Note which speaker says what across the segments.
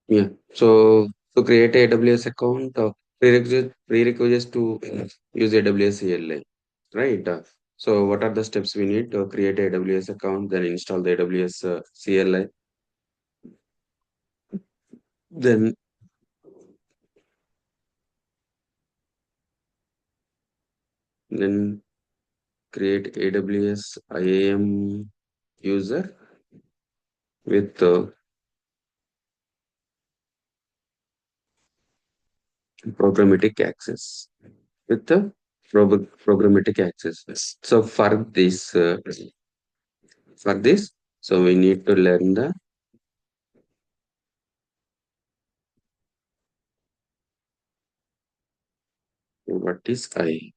Speaker 1: Yeah. So to create a AWS account, prerequisites to use AWS CLI, right? So what are the steps we need to create a AWS account, then install the AWS CLI, then then create AWS IAM user with programmatic access. With the programmatic access. So for this, so we need to learn the what is I.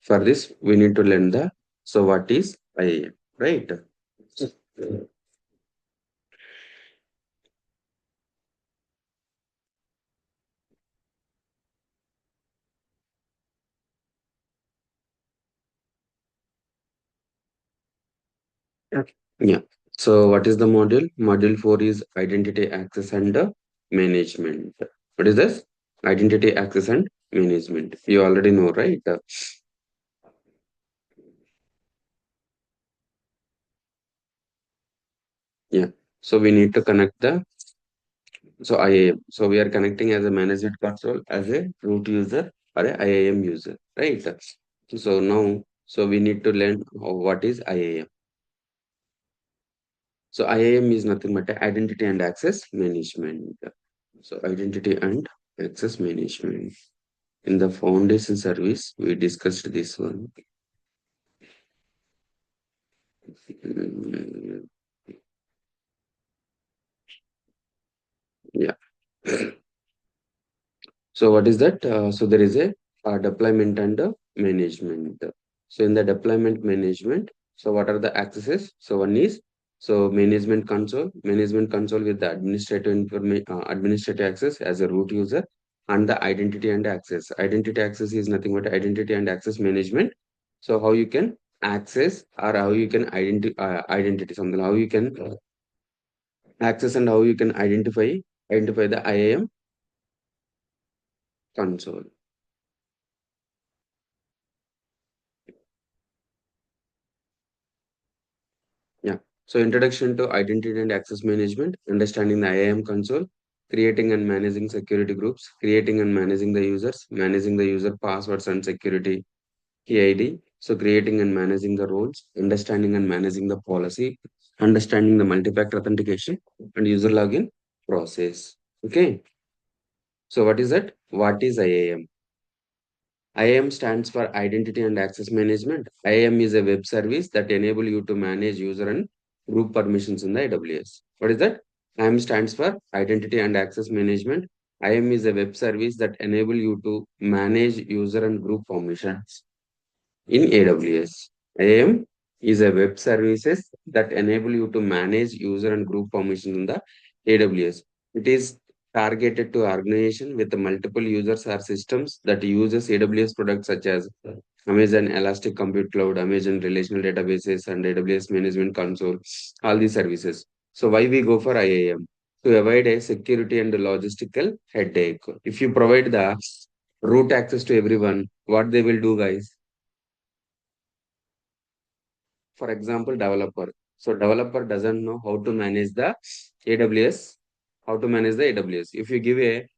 Speaker 1: For this, we need to learn the so what is IAM, right? Okay. Yeah. So what is the module? Module 4 is identity access and management. What is this? Identity access and management. You already know, right? Yeah. So we need to connect the so IAM. So we are connecting as a management console as a root user or a IAM user, right? So now, so we need to learn what is IAM. So IAM is nothing but identity and access management. So identity and access management. In the foundation service, we discussed this one. Mm, Yeah. So what is that? So there is a deployment and management. So in the deployment management, so what are the accesses? So one is so management console with the administrative access as a root user, and the identity and access. Identity access is nothing but identity and access management. So how you can access or how you can identity something, how you can access and how you can identify the IAM console. Yeah. So introduction to identity and access management, understanding the IAM console, creating and managing security groups, creating and managing the users, managing the user passwords and security key ID. So creating and managing the roles, understanding and managing the policy, understanding the multi-factor authentication and user login process. Okay. So what is that? What is IAM? IAM stands for Identity and Access Management. IAM is a web service that enable you to manage user and group permissions in the AWS. What is that? IAM stands for Identity and Access Management. IAM is a web service that enable you to manage user and group permissions in AWS. IAM is a web services that enable you to manage user and group permissions in the AWS. It is targeted to organization with multiple users or systems that uses AWS products such as Amazon Elastic Compute Cloud, Amazon Relational Databases, and AWS Management Console, all these services. So why we go for IAM? To avoid a security and logistical headache. If you provide the root access to everyone, what they will do, guys? For example, developer. So developer doesn't know how to manage the AWS, how to manage the AWS. If you give a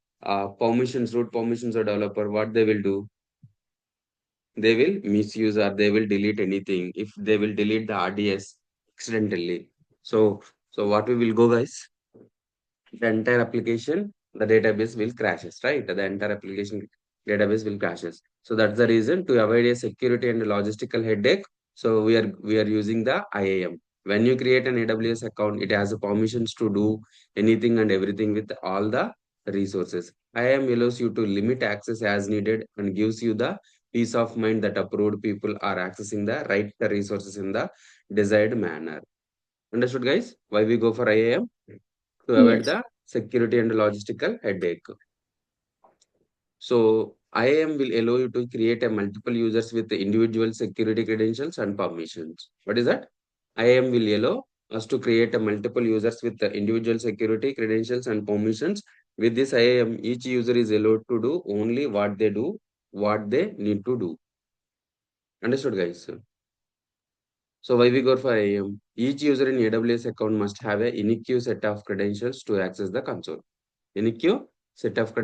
Speaker 1: permissions, root permissions or developer, what they will do? They will misuse or they will delete anything if they will delete the RDS accidentally. So what we will go, guys? The entire application, the database will crashes, right? The entire application database will crashes. So that's the reason to avoid a security and logistical headache. So we are using the IAM. When you create an AWS account, it has the permissions to do anything and everything with all the resources. IAM allows you to limit access as needed and gives you the peace of mind that approved people are accessing the right resources in the desired manner. Understood, guys? Why we go for IAM? To avoid
Speaker 2: Yes.
Speaker 1: the security and logistical headache. So IAM will allow you to create a multiple users with individual security credentials and permissions. What is that? IAM will allow us to create a multiple users with the individual security credentials and permissions. With this IAM, each user is allowed to do only what they do, what they need to do. Understood, guys? So why we go for IAM? Each user in AWS account must have a unique set of credentials to access the console. Unique set of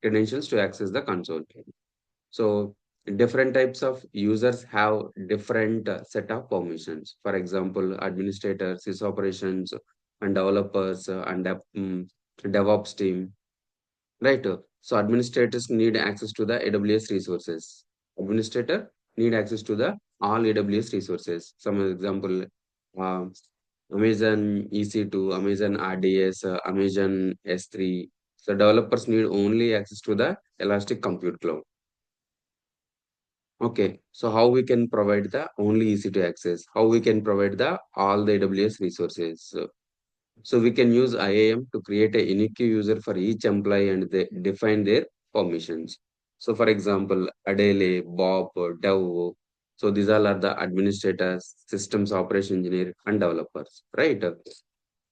Speaker 1: credentials to access the console. So different types of users have different set of permissions. For example, administrators, sys operations, and developers, and DevOps team. Right. So administrators need access to the AWS resources. Administrator need access to the all AWS resources. Some example, um, Amazon EC2, Amazon RDS, Amazon S3. So developers need only access to the Elastic Compute Cloud. Okay. So how we can provide the only easy to access? How we can provide the all the AWS resources? So we can use IAM to create a unique user for each employee and they define their permissions. So for example, Adele, Bob, Dev. So these all are the administrators, systems operation engineer, and developers, right?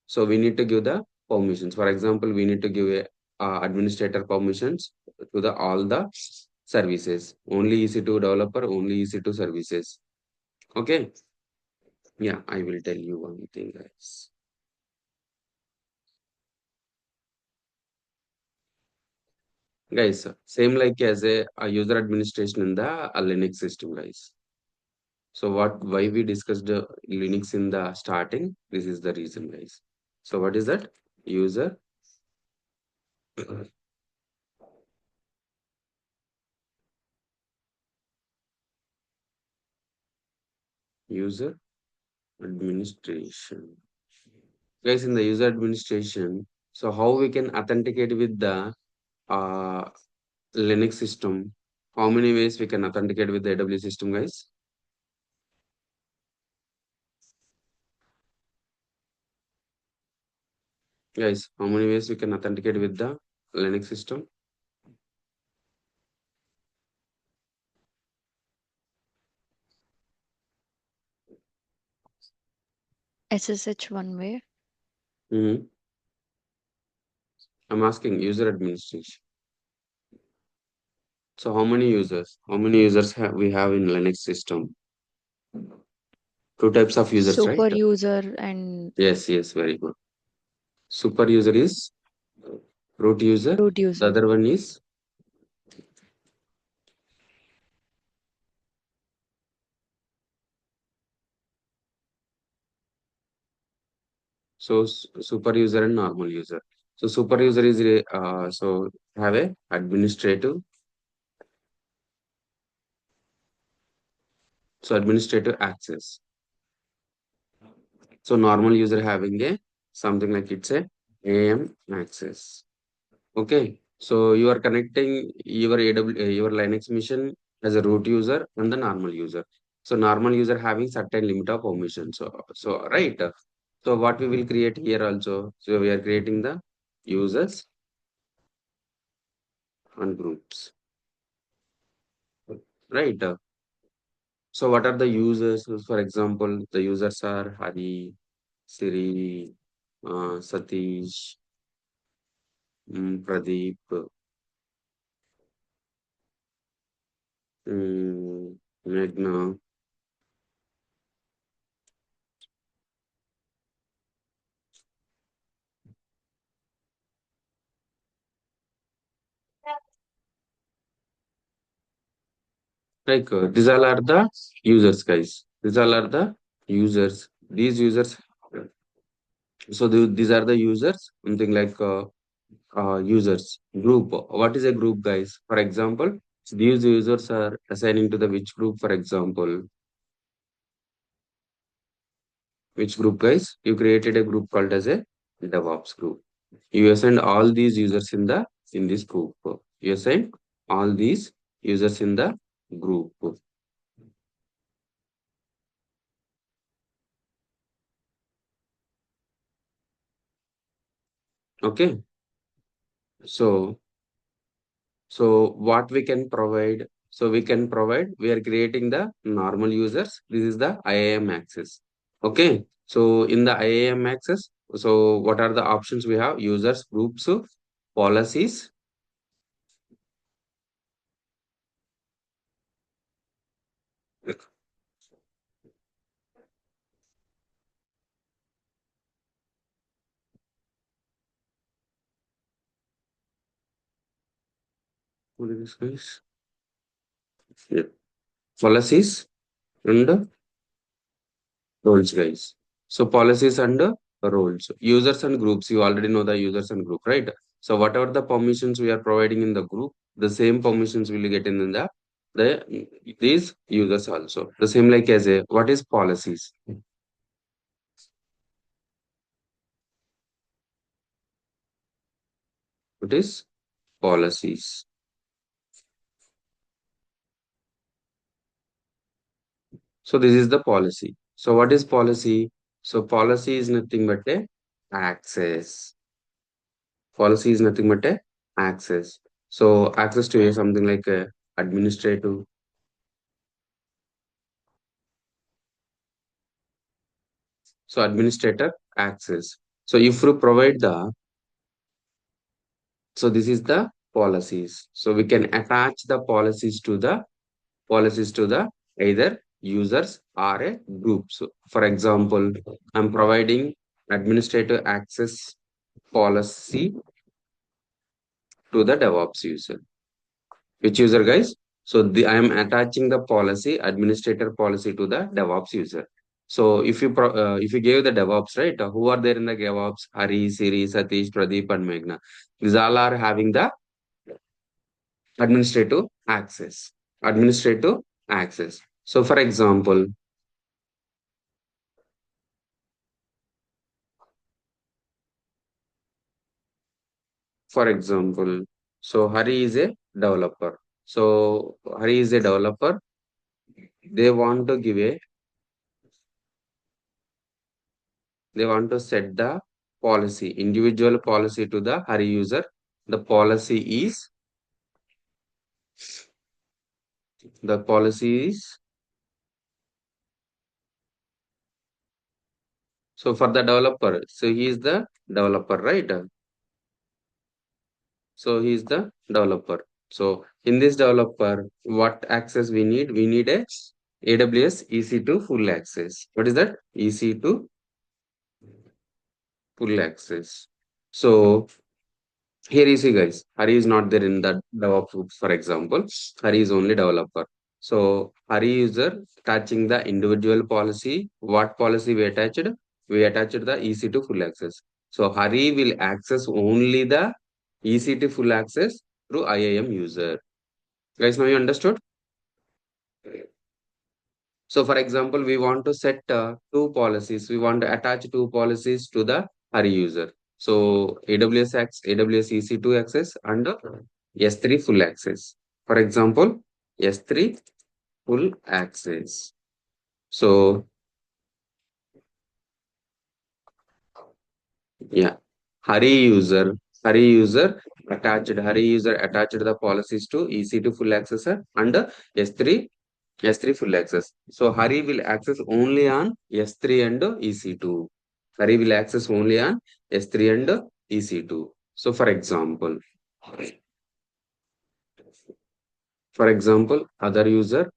Speaker 1: So we need to give the permissions. For example, we need to give a administrator permissions to the all the services. Only EC2 developer, only EC2 services. Okay. Yeah, I will tell you one thing, guys. Guys, same like as a user administration in the Linux system, guys. So why we discussed Linux in the starting? This is the reason, guys. So what is that? User, user administration. Guys, in the user administration, so how we can authenticate with the uh, Linux system? How many ways we can authenticate with the AWS system, guys? Guys, how many ways we can authenticate with the Linux system?
Speaker 2: SSH one way.
Speaker 1: Mhm. I'm asking user administration. So how many users? How many users have we have in Linux system? Two types of users, right?
Speaker 2: Super user and
Speaker 1: Yes, yes, very good. Super user is root user.
Speaker 2: root
Speaker 1: The
Speaker 2: user.
Speaker 1: other one is super user and normal user. So super user is so have a administrative. So administrative access. So normal user having a something like it's a AM access. Okay, so you are connecting your your Linux machine as a root user and the normal user. So normal user having certain limit of permission. So right. So what we will create here also. So we are creating the users and groups. Right. So what are the users? So for example, the users are Hari, Siri, Satish, Pradeep, Meghna. Like these all are the users, guys. These all are the users. These users. So these are the users. Something like users group. What is a group, guys? For example, these users are assigning to the which group? For example, which group, guys? You created a group called as a DevOps group. You assign all these users in this group. You assign all these users in the group. Okay. So So what we can provide? So we can provide, we are creating the normal users. This is the IAM access. Okay. So in the IAM access, so what are the options we have? Users, groups, policies. What is this, guys? Yeah. Policies and roles, guys. So policies and roles. Users and groups. You already know the users and group, right? So whatever the permissions we are providing in the group, the same permissions will get in the these users also. The same like as a what is policies? What is policies? So this is the policy. So what is policy? So policy is nothing but a access. Policy is nothing but a access. So access to a something like a administrative. So administrator access. So if you provide the, so this is the policies. So we can attach the policies to the either users or a group. So for example, I'm providing administrative access policy to the DevOps user. Which user, guys? So I am attaching the policy, administrator policy to the DevOps user. So if you gave the DevOps, right? Who are there in the DevOps? Hari, Siri, Satish, Pradeep, and Meghna. These all are having the administrative access. Administrative access. So for example, so Hari is a developer. So Hari is a developer. They want to give a they want to set the policy, individual policy to the Hari user. The policy is, the policy is, so for the developer, so he is the developer, right? So he is the developer. So in this developer, what access we need? We need a AWS EC2 full access. What is that? EC2 full access. So here you see, guys, Hari is not there in the DevOps group, for example. Hari is only developer. So Hari user attaching the individual policy. What policy we attached? We attached the EC2 full access. So Hari will access only the EC2 full access through IAM user. Guys, now you understood? So for example, we want to set two policies. We want to attach two policies to the Hari user. So AWS EC2 access and S3 full access. For example, S3 full access. So yeah, Hari user, Hari user attached the policies to EC2 full access and S3 full access. So Hari will access only on S3 and EC2. Hari will access only on S3 and EC2. So for example, other user,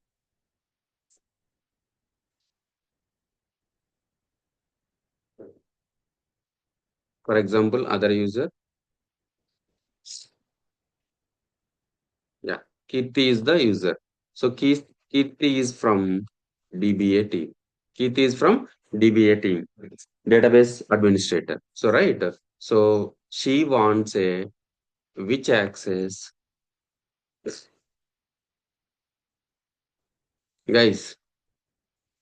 Speaker 1: yeah, Kirti is the user. So Kirti is from DBA team. Kirti is from DBA team, database administrator. So right. So she wants a which access, guys.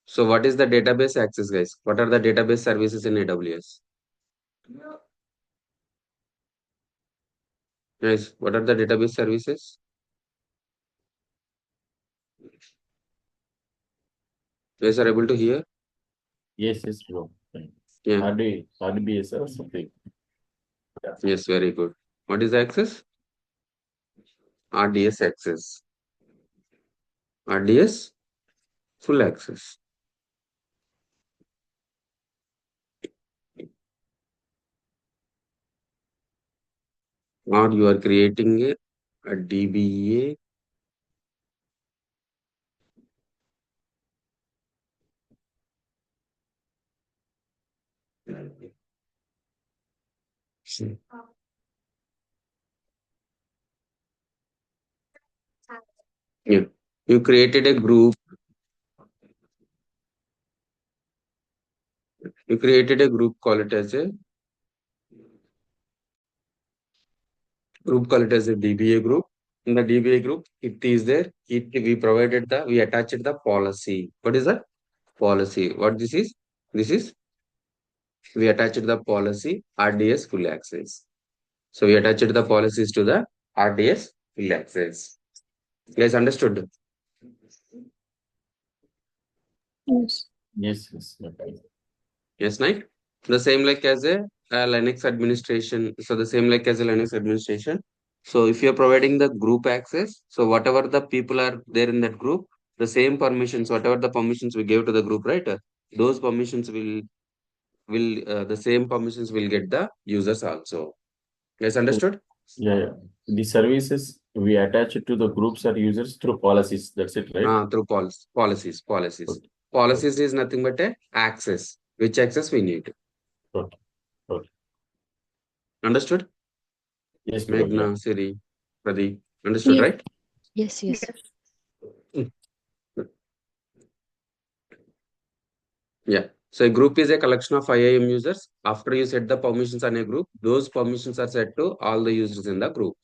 Speaker 1: So what is the database access, guys? What are the database services in AWS? Guys, what are the database services? You guys are able to hear?
Speaker 3: Yes, yes, bro.
Speaker 1: Yeah.
Speaker 3: RDBS or something. Yeah.
Speaker 1: Yes, very good. What is the access? RDS access. RDS full access. or you are creating a DBA. Yeah. You created a group. You created a group, call it as a DBA group. In the DBA group, it is there. We attached the policy. What is that? Policy. What this is? This is we attached the policy RDS full access. So we attached the policies to the RDS full access. Guys, understood?
Speaker 2: Yes.
Speaker 3: Yes, yes. Okay.
Speaker 1: Yes, right? The same like as a Linux administration. So the same like as a Linux administration. So if you're providing the group access, so whatever the people are there in that group, the same permissions, whatever the permissions we gave to the group, right? Those permissions will the same permissions will get the users also. Yes,
Speaker 3: So,
Speaker 1: understood?
Speaker 3: yeah, yeah. The services we attach it to the groups or users through policies. That's it, right?
Speaker 1: Through policies.
Speaker 3: Okay. Okay.
Speaker 1: Policies is nothing but a access. Which access we need.
Speaker 3: Okay. Okay.
Speaker 1: Understood?
Speaker 3: Yes, bro. Yeah.
Speaker 1: Meghna, Siri, Pradeep. Understood,
Speaker 2: Yes.
Speaker 1: right?
Speaker 2: Yes. Yes.
Speaker 1: Mm. Yeah. So a group is a collection of IAM users. After you set the permissions on a group, those permissions are set to all the users in the group.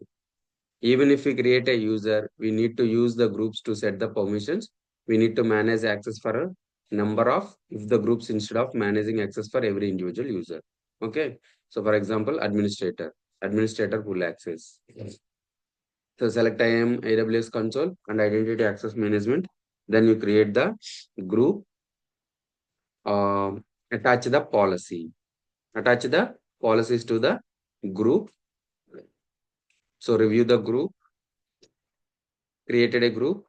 Speaker 1: Even if we create a user, we need to use the groups to set the permissions. We need to manage access for a number of if the groups instead of managing access for every individual user. Okay. So for example, administrator full access. So select IAM AWS console and identity access management. Then you create the group, attach the policy. Attach the policies to the group. So review the group, created a group,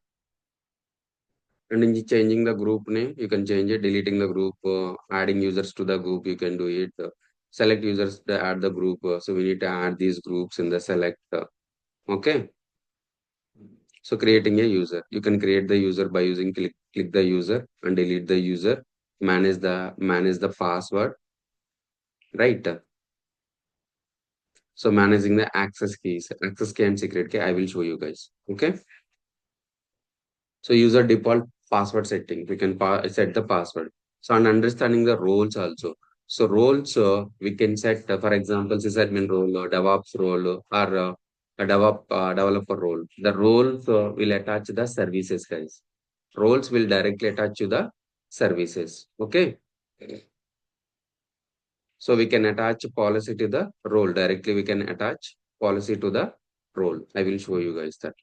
Speaker 1: and in changing the group name, you can change it, deleting the group, adding users to the group, you can do it. Select users to add the group. So we need to add these groups in the select. Okay. So creating a user, you can create the user by using click the user and delete the user, manage the password, right? So managing the access key and secret key, I will show you guys. Okay. So user default password setting, we can set the password. So and understanding the roles also. So roles we can set, for example, sysadmin role, or DevOps role, or a developer role. The roles will attach the services, guys. Roles will directly attach to the services. Okay. So we can attach policy to the role directly. We can attach policy to the role. I will show you guys that.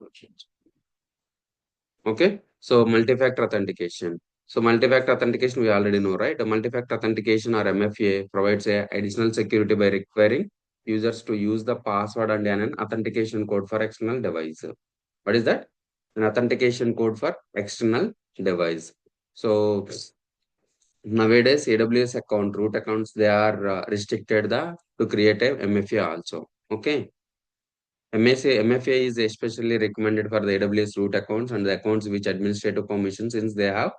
Speaker 1: Okay. So multi-factor authentication. So multi-factor authentication, we already know, right? The multi-factor authentication or MFA provides a additional security by requiring users to use the password and an authentication code for external device. What is that? An authentication code for external device. So nowadays, AWS account, root accounts, they are restricted to create a MFA also. Okay. MFA is especially recommended for the AWS root accounts and the accounts which administrative permission since they have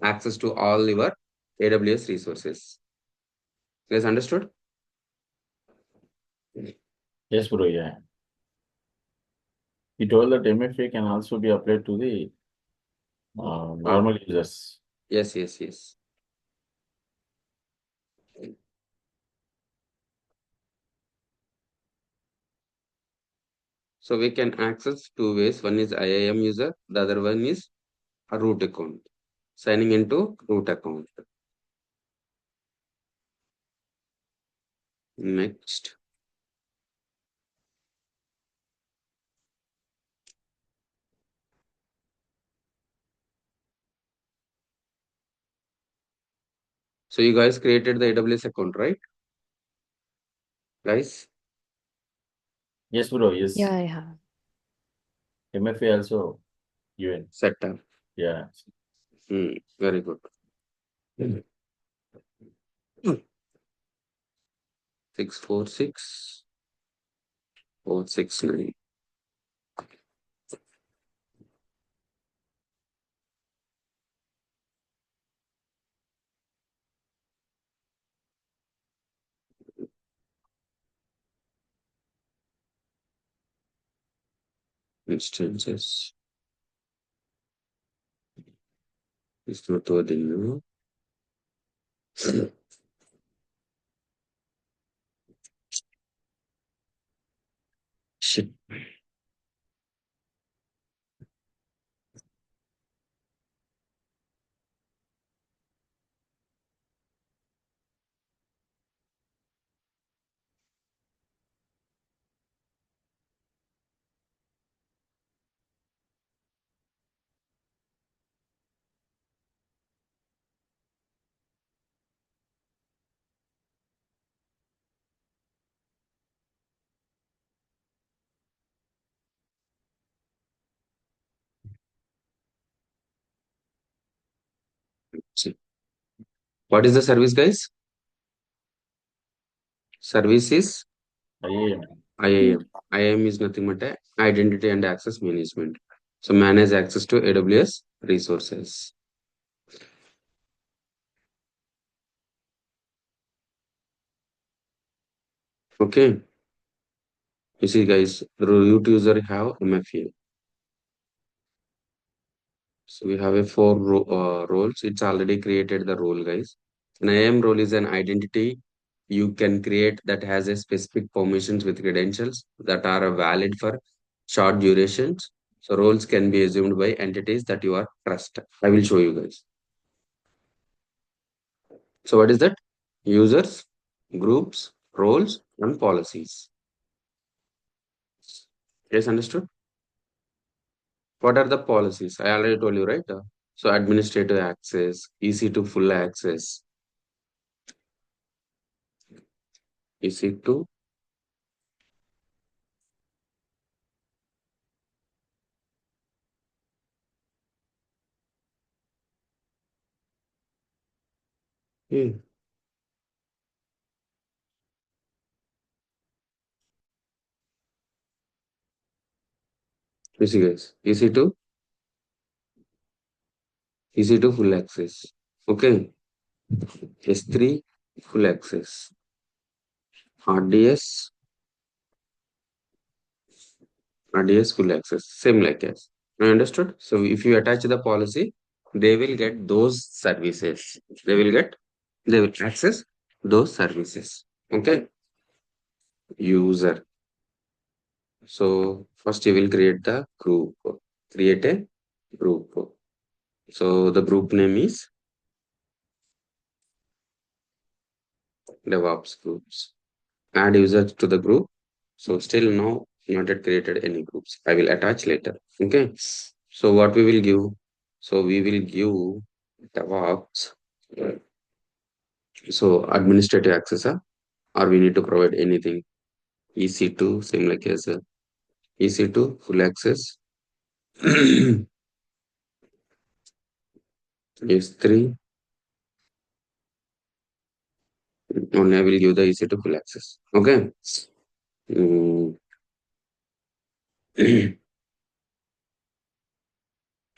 Speaker 1: access to all your AWS resources. Guys, understood?
Speaker 3: Yes, bro. Yeah. He told that MFA can also be applied to the normal users.
Speaker 1: Yes. So we can access two ways. One is IAM user, the other one is a root account. Signing into root account. Next. So you guys created the AWS account, right? Guys,
Speaker 3: Yes, bro. Yes.
Speaker 2: Yeah, I have.
Speaker 3: MFA also given.
Speaker 1: set up.
Speaker 3: Yeah.
Speaker 1: Very good. 646. 469. Instances. It's not loading. Shit. See. What is the service, guys? Service is
Speaker 3: IAM.
Speaker 1: IAM. IAM is nothing but a identity and access management. So manage access to AWS resources. Okay. You see, guys, the root user have MFA. So we have a roles. It's already created the role, guys. An IAM role is an identity you can create that has a specific permissions with credentials that are valid for short durations. So roles can be assumed by entities that you are trust. I will show you guys. So what is that? Users, groups, roles, and policies. Yes, understood? What are the policies? I already told you, right? So administrative access, EC2 full access, EC2. Hmm. You see, guys, EC2 full access. Okay, S3 full access, RDS, RDS full access, same like as. I understood. So if you attach the policy, they will get those services. They will access those services. Okay, user. So first you will create the group. Create a group. So the group name is DevOps groups. Add users to the group. So still now not yet created any groups. I will attach later. Okay. So what we will give? So we will give DevOps. So administrative access, or we need to provide anything. EC2, same like as EC2 full access. S3, only I will give the EC2 full access. Okay. Mm.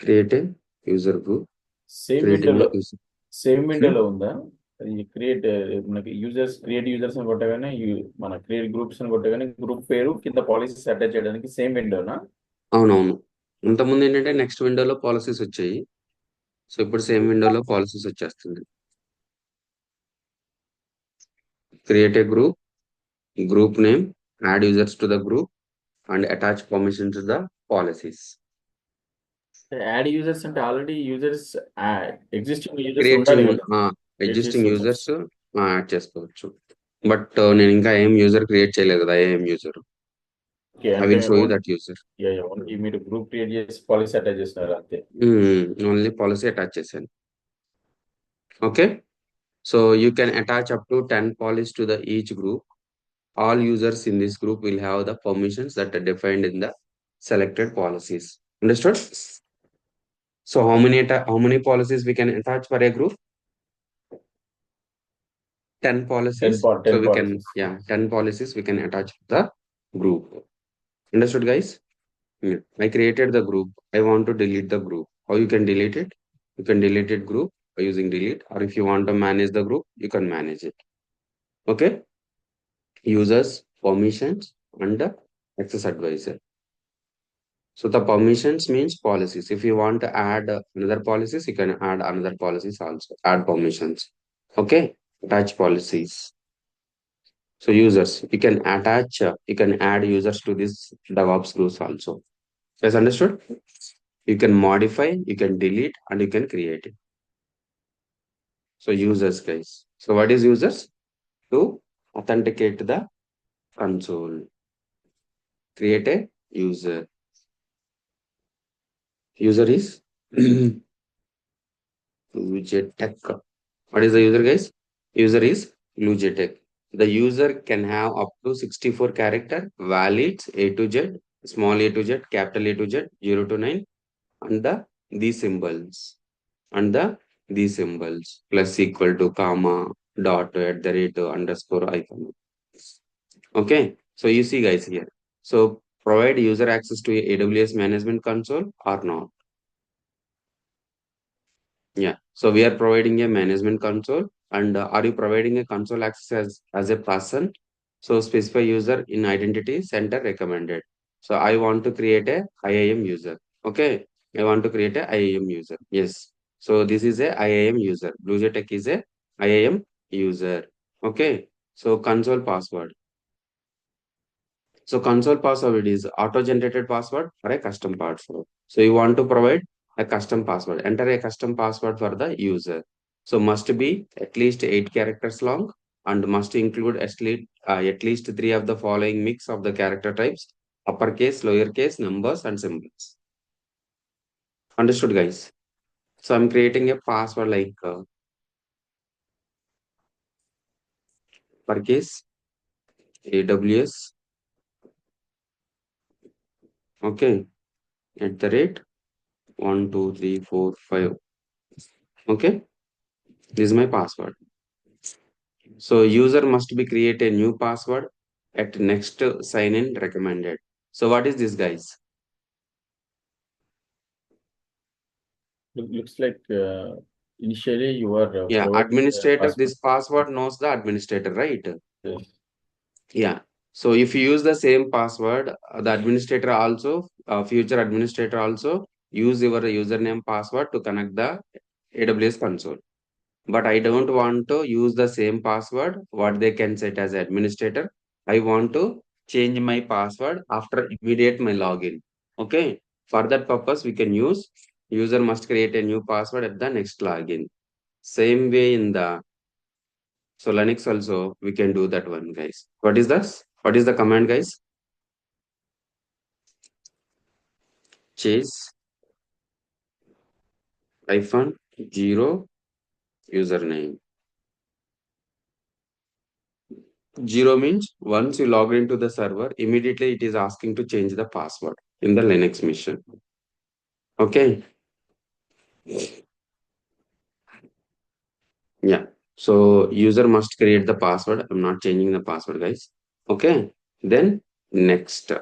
Speaker 1: Create a user group.
Speaker 3: Same
Speaker 1: Creating the
Speaker 3: విండోలో
Speaker 1: user.
Speaker 3: Same
Speaker 1: Hmm?
Speaker 3: విండోలో ఉందా? ఈ create మనకి create users అని కొట్టగానే మన create groups అని కొట్టగానే గ్రూప్ పేరు కింద పాలసీస్ అటాచ్ చేయడానికి సేమ్ విండోనా?
Speaker 1: అవునవును. ఇంతకుముందు ఏంటంటే నెక్స్ట్ విండోలో పాలసీస్ వచ్చాయి. సో ఇప్పుడు సేమ్ విండోలో పాలసీస్ వచ్చేస్తుంది. Create a group, group name, add users to the group, and attach permission to the policies.
Speaker 3: Add users అంటే already users existing users
Speaker 1: create
Speaker 3: ఉండాలి కదా, క్రియేట్
Speaker 1: ఎగ్జిస్టింగ్
Speaker 3: చేసుకోవచ్చు.
Speaker 1: యూజర్స్ యాడ్ చేసుకోవచ్చు. But నేను ఇంకా ఏం యూజర్ క్రియేట్ చేయలేదు కదా, ఏం యూజర్.
Speaker 3: ఓకే,
Speaker 1: ఐ
Speaker 3: అంటే
Speaker 1: will show you that user.
Speaker 3: Only మీరు గ్రూప్ క్రియేట్ చేసి పాలసీ అటాచ్ చేస్తున్నారు అంతే.
Speaker 1: ఓన్లీ పాలసీ అటాచ్ చేశాను. Okay, so you can attach up to 10 policies to the each group. All users in this group will have the permissions that are defined in the selected policies. Understood? So how many policies we can attach for a group? 10 policies.
Speaker 3: 10
Speaker 1: So we can,
Speaker 3: policies.
Speaker 1: 10 policies we can attach to the group. Understood, guys? Yeah. I created the group. I want to delete the group. How you can delete it? You can delete it group by using delete, or if you want to manage the group, you can manage it. Okay? Users, permissions, and the access advisor. So the permissions means policies. If you want to add another policies, you can add another policies also. Add permissions. Okay? Attach policies. So users, you can attach, you can add users to this DevOps groups also. Yes, understood? You can modify, you can delete, and you can create it. So users, guys. So what is users? To authenticate the console. Create a user. User is Lugetech. What is the user, guys? User is Lugetech. The user can have up to 64 character, valids A to Z, small a to Z, capital A to Z, 0 to 9, and these symbols. And these symbols plus equal to comma dot at the rate underscore icon. Okay, so you see guys here. So provide user access to AWS management console or not. Yeah, so we are providing a management console, and are you providing a console access as a person? So specify user in identity center recommended. So I want to create a IAM user. Okay, I want to create a IAM user. Yes. So this is a IAM user. BlueJet is a IAM user. Okay. So console password. So console password is auto-generated password or a custom password. So you want to provide a custom password. Enter a custom password for the user. So must be at least 8 characters long and must include at least three of the following mix of the character types: uppercase, lowercase, numbers, and symbols. Understood, guys? So I'm creating a password like uppercase, AWS, okay, at the rate 12345. Okay, this is my password. So user must be create a new password at next sign in recommended. So what is this, guys?
Speaker 3: Looks like initially you are
Speaker 1: Yeah,
Speaker 3: providing a
Speaker 1: administrator.
Speaker 3: password.
Speaker 1: This password knows the administrator, right?
Speaker 3: Yes.
Speaker 1: Yeah. So if you use the same password, the administrator also, future administrator also use your username password to connect the AWS console. But I don't want to use the same password, what they can set as administrator. I want to change my password after immediate my login. Okay. For that purpose, we can use user must create a new password at the next login. Same way in the so Linux also we can do that one, guys. What is this? What is the command, guys? Chase hyphen zero username. Zero means once you log into the server, immediately it is asking to change the password in the Linux machine. Okay. Yeah. So user must create the password. I'm not changing the password, guys. Okay. Then next.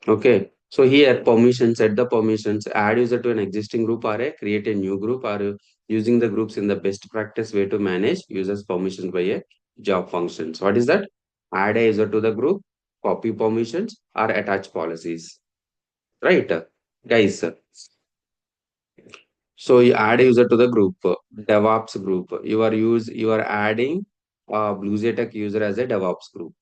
Speaker 1: Okay. So here permissions, set the permissions, add user to an existing group array, create a new group, or using the groups in the best practice way to manage users permissions by a job functions. What is that? Add a user to the group, copy permissions, or attach policies. Right, guys. So you add a user to the group, DevOps group. You are adding BlueJet user as a DevOps group.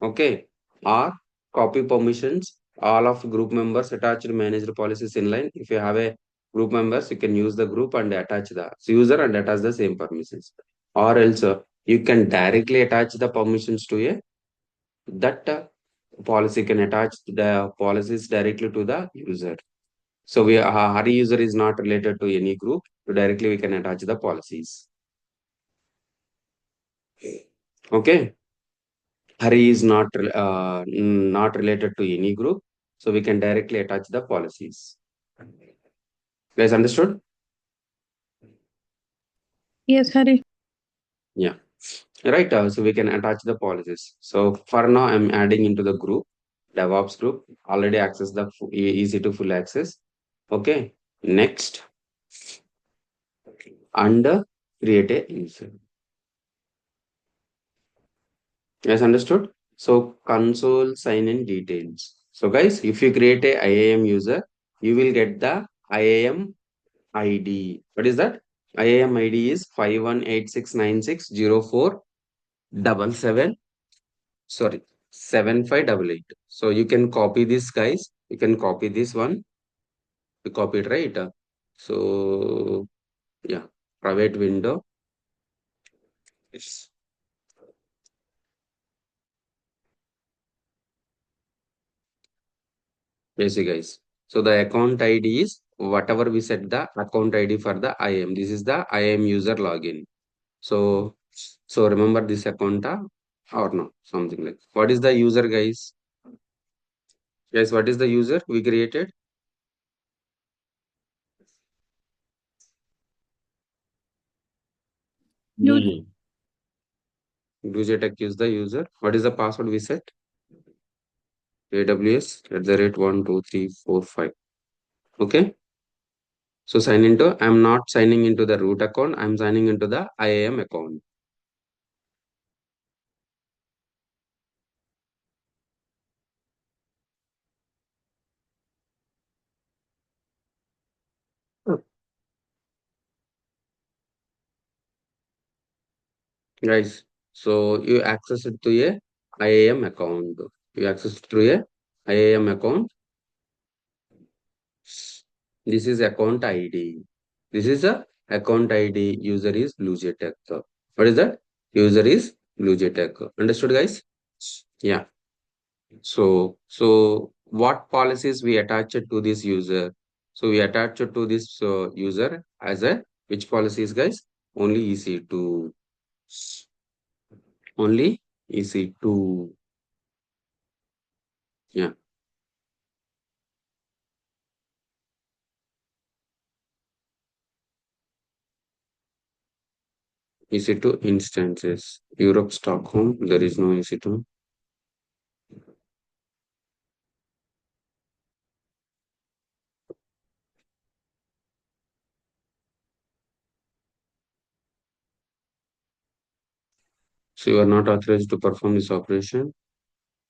Speaker 1: Okay. Or copy permissions, all of group members attached managed policies inline. If you have a group members, you can use the group and attach the user and attach the same permissions. Or else you can directly attach the permissions to a that policy can attach the policies directly to the user. So Hari user is not related to any group. So directly we can attach the policies. Okay. Hari is not related to any group. So we can directly attach the policies. Guys, understood?
Speaker 2: Yes, Hari.
Speaker 1: Yeah. right? So we can attach the policies. So for now, I'm adding into the group, DevOps group, already access the easy to full access. Okay. Next, under create a user. Yes, understood. So console sign in details. So guys, if you create a IAM user, you will get the IAM ID. What is that? IAM ID is 5186960477. Sorry, 7588. So you can copy this, guys. You can copy this one. You copy it, right? So yeah, private window. Yes. Basic, guys. So the account ID is whatever we set the account ID for the IAM. This is the IAM user login. So remember this account or no, something like. What is the user, guys? Guys, what is the user we created?
Speaker 3: Lily.
Speaker 1: Tech is the user. What is the password we set? AWS @ 12345. Okay. So sign into. I'm not signing into the root account. I'm signing into the IAM account. Guys, so you access it to a IAM account. You access it through a IAM account. This is account ID. This is a account ID. User is Tech. What is that? User is Tech. Understood, guys? Yeah. So what policies we attach it to this user? So we attach it to this user as a which policies, guys? Only EC2. Only EC2. Yeah. EC2 instances. Europe, Stockholm. There is no EC2. So you are not authorized to perform this operation.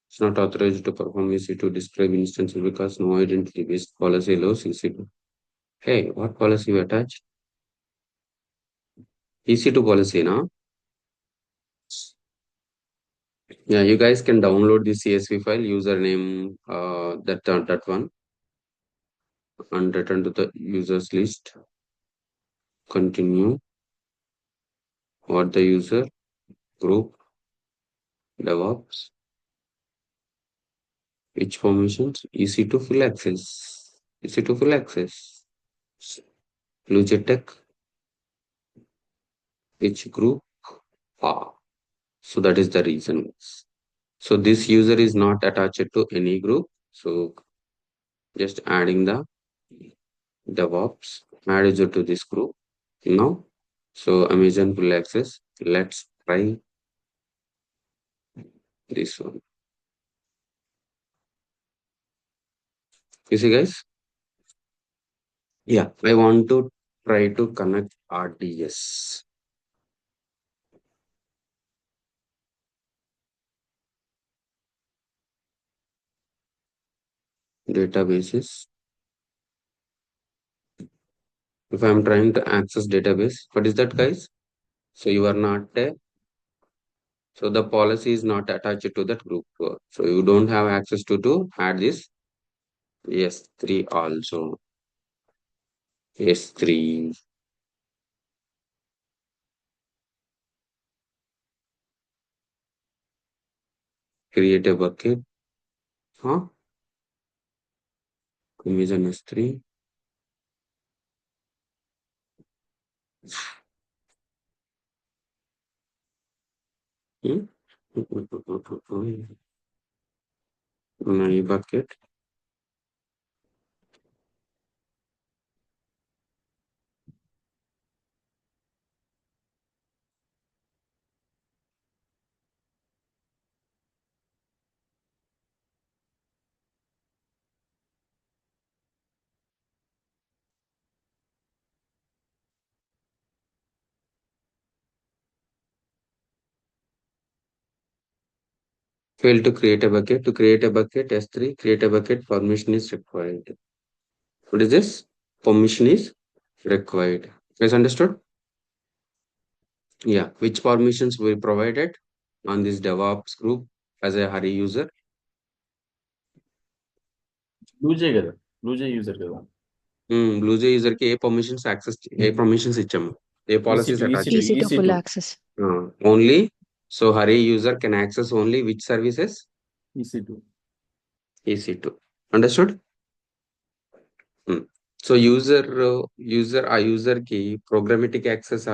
Speaker 1: It's not authorized to perform EC2 describe instances because no identity based policy allows EC2. Hey, what policy you attach? EC2 policy, no? Yeah, you guys can download the CSV file, username, that one, and return to the users list. Continue. What the user group DevOps. Which permissions? EC2 full access. EC2 full access. Tech. Which group? Ah, so that is the reason. So this user is not attached to any group. So just adding the DevOps add user to this group. Now, so Amazon full access. Let's try this one. You see, guys? Yeah, I want to try to connect RDS databases. If I'm trying to access database, what is that, guys? So you are not so the policy is not attached to that group. So you don't have access to add this S3 also. S3. Create a bucket. Huh? Imagine S3. Hmm? My bucket. Fail to create a bucket. To create a bucket, S3, create a bucket, permission is required. What is this? Permission is required. Guys, understood? Yeah. Which permissions we provided on this DevOps group as a Hari user?
Speaker 3: లూజే కదా, లూజే user కదా.
Speaker 1: BlueJay user కి ఏ permissions ఇచ్చాము, ఏ policies
Speaker 3: EC2,
Speaker 1: attach
Speaker 3: EC2,
Speaker 2: EC2 full
Speaker 3: EC2,
Speaker 2: access.
Speaker 1: ఓన్లీ. So Hari user can access only which services?
Speaker 3: EC2.
Speaker 1: EC2. Understood? So ఆ user కి programmatic access,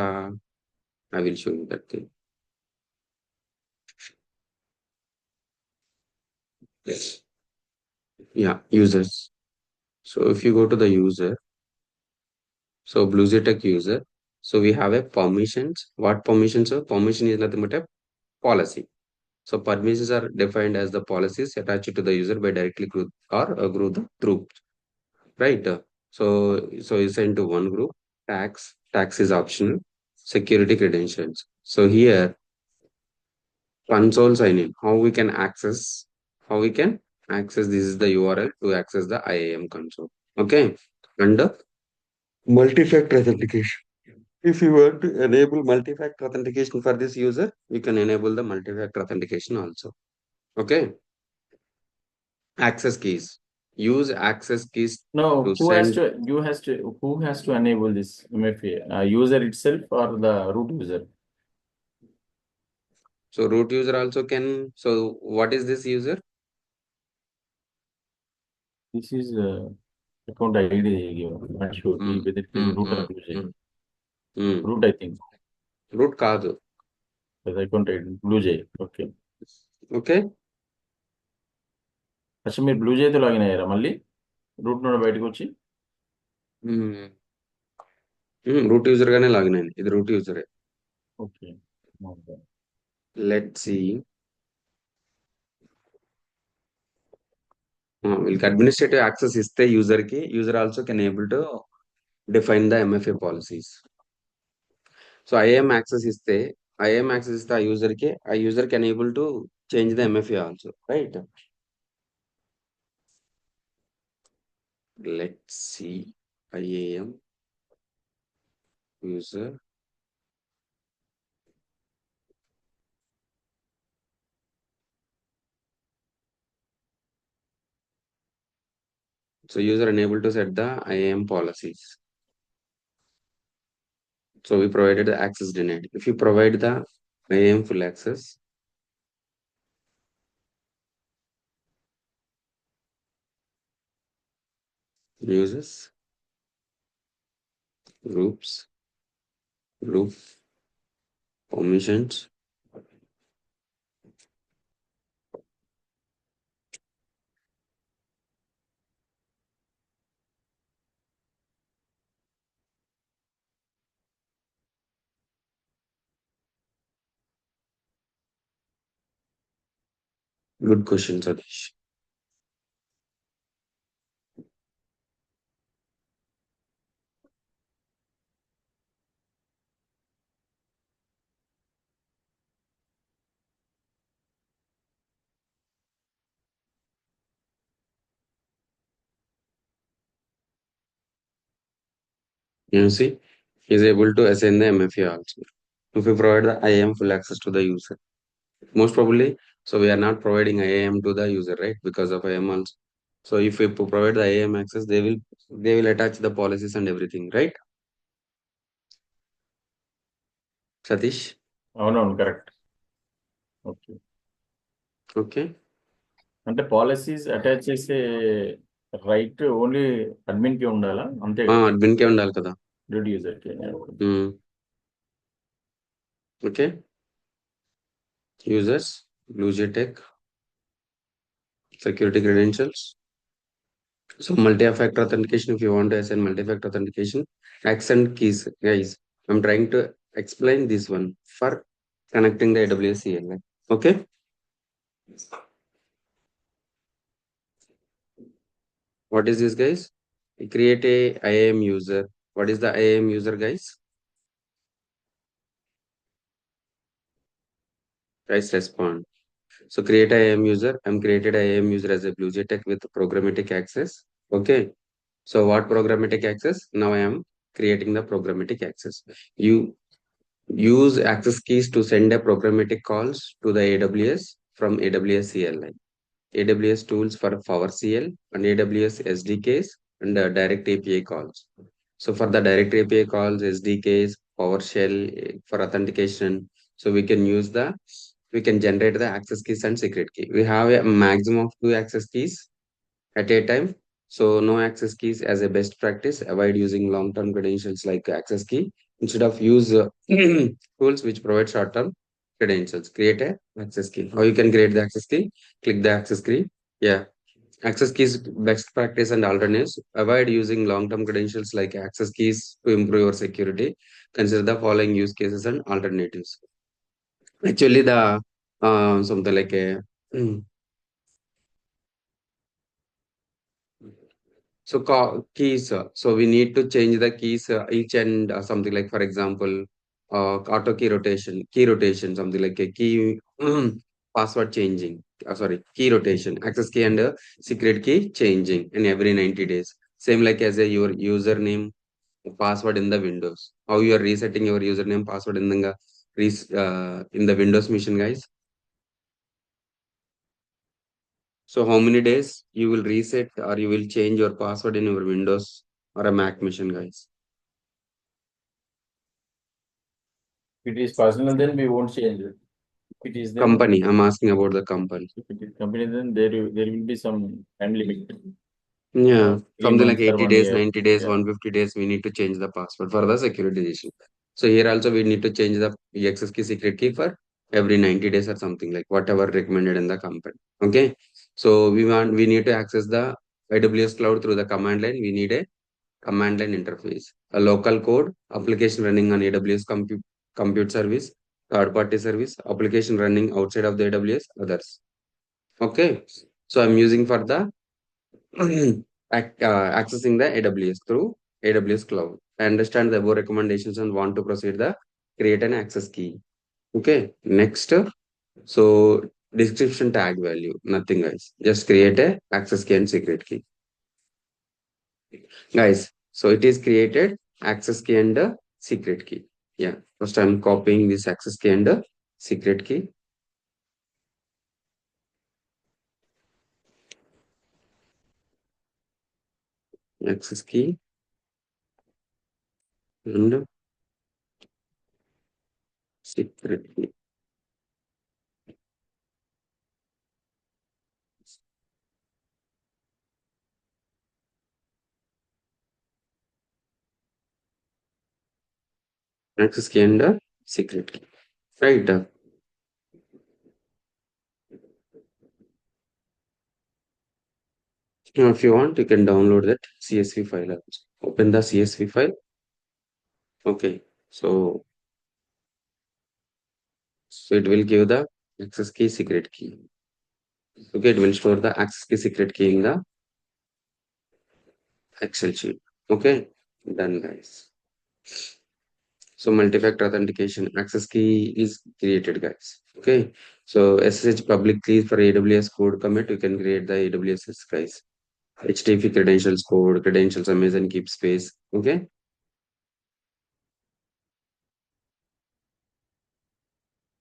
Speaker 1: I will show you that thing. Yes. Yeah, users. So if you go to the user, so BlueJay Tech user, so we have a permissions. What permissions? Permission is nothing but a policy. So permissions are defined as the policies attached to the user by directly group or group the group, right? So you send to one group. Tax is optional. Security credentials. So here console sign in. How we can access, this is the URL to access the IAM console. Okay. And multi-factor authentication. If you want to enable multi-factor authentication for this user, you can enable the multi-factor authentication also. Okay. Access keys. Use access keys
Speaker 3: No,
Speaker 1: to send.
Speaker 3: who has to enable this MFA? User itself or the root user?
Speaker 1: So root user also can. So what is this user?
Speaker 3: This is account ID given. Not sure whether it is root or BlueJay. Root, I think.
Speaker 1: Root కాదు.
Speaker 3: The account ID BlueJay. Okay.
Speaker 1: Okay.
Speaker 3: అసలు మీరు BlueJayతో login అయ్యారా మళ్ళీ route నుండి బయటకు వచ్చి?
Speaker 1: Root user గానే login అయింది. ఇది రూట్ యూజరే.
Speaker 3: ఓకే.
Speaker 1: Let's see. వీళ్ళకి అడ్మినిస్ట్రేటివ్ యాక్సెస్ ఇస్తే user also can able to define the MFA policies. So IAM access ఇస్తే ఆ user can able to change the MFA also, right? Let's see IAM user. So user unable to set the IAM policies. So we provided the access denied. If you provide the IAM full access, users, groups, group, permissions. Good question, Satish. You see, he is able to assign the MFA also. If we provide the IAM full access to the user, most probably, so we are not providing IAM to the user, right? Because of IAM also. So if we provide the IAM access, they will attach the policies and everything, right? Satish?
Speaker 3: అవునవును, correct. Okay.
Speaker 1: Okay.
Speaker 3: అంటే policies attach చేసే right only admin కి ఉండాలా? అంతే కదా,
Speaker 1: admin కే ఉండాలి కదా.
Speaker 3: Root user కి.
Speaker 1: Okay. Users, BlueJay Tech, security credentials. So multi-factor authentication, if you want to assign multi-factor authentication, accent keys, guys. I'm trying to explain this one for connecting the AWS CLI. Okay. What is this, guys? We create a IAM user. What is the IAM user, guys? Guys, respond. So create IAM user. I'm created IAM user as a Blue Tech with programmatic access. Okay. So what programmatic access? Now I am creating the programmatic access. You use access keys to send a programmatic calls to the AWS from AWS CLI. AWS tools for PowerCL and AWS SDKs and direct API calls. So for the direct API calls, SDKs, PowerShell for authentication, so we can generate the access keys and secret key. We have a maximum of two access keys at a time. So no access keys as a best practice. Avoid using long-term credentials like access key. Instead of use tools which provide short-term credentials. Create a access key. How you can create the access key? Click the access key. Yeah. Access keys best practice and alternatives. Avoid using long-term credentials like access keys to improve your security. Consider the following use cases and alternatives. Actually, the something like a so keys. So we need to change the keys each and something like, for example, auto key rotation, something like a key password changing. Sorry, key rotation, access key and secret key changing in every 90 days. Same like as a your username password in the Windows. How you are resetting your username password in the in the Windows machine, guys. So how many days you will reset or you will change your password in your Windows or a Mac machine, guys?
Speaker 3: If it is personal, then we won't change it. If it is then,
Speaker 1: Company. I'm asking about the company.
Speaker 3: if it is company, then there will be some time limit.
Speaker 1: Yeah,
Speaker 3: Three
Speaker 1: something like
Speaker 3: months or
Speaker 1: 80
Speaker 3: one
Speaker 1: days,
Speaker 3: year.
Speaker 1: 90 days,
Speaker 3: Yeah.
Speaker 1: 150 days, we need to change the password for the security issue. So here also we need to change the access key, secret key for every 90 days or something like whatever recommended in the company. Okay. So we need to access the AWS cloud through the command line. We need a command line interface, a local code, application running on AWS compute service, third party service, application running outside of the AWS, others. Okay. So I'm using for the accessing the AWS through AWS cloud. I understand the above recommendations and want to proceed the create an access key. Okay. Next. So description tag value, nothing guys. Just create a access key and secret key. Guys, so it is created access key and the secret key. Yeah. First I'm copying this access key and the secret key. Access key and secret key. Access key and the secret key. Right. If you want, you can download that CSV file also. Open the CSV file. Okay. So it will give the access key, secret key. Okay, it will store the access key, secret key in the Excel sheet. Okay, done, guys. So multi-factor authentication access key is created, guys. Okay, so SSH public keys for AWS code commit. You can create the AWS, guys. HTTP credentials code, credentials Amazon keep space. Okay,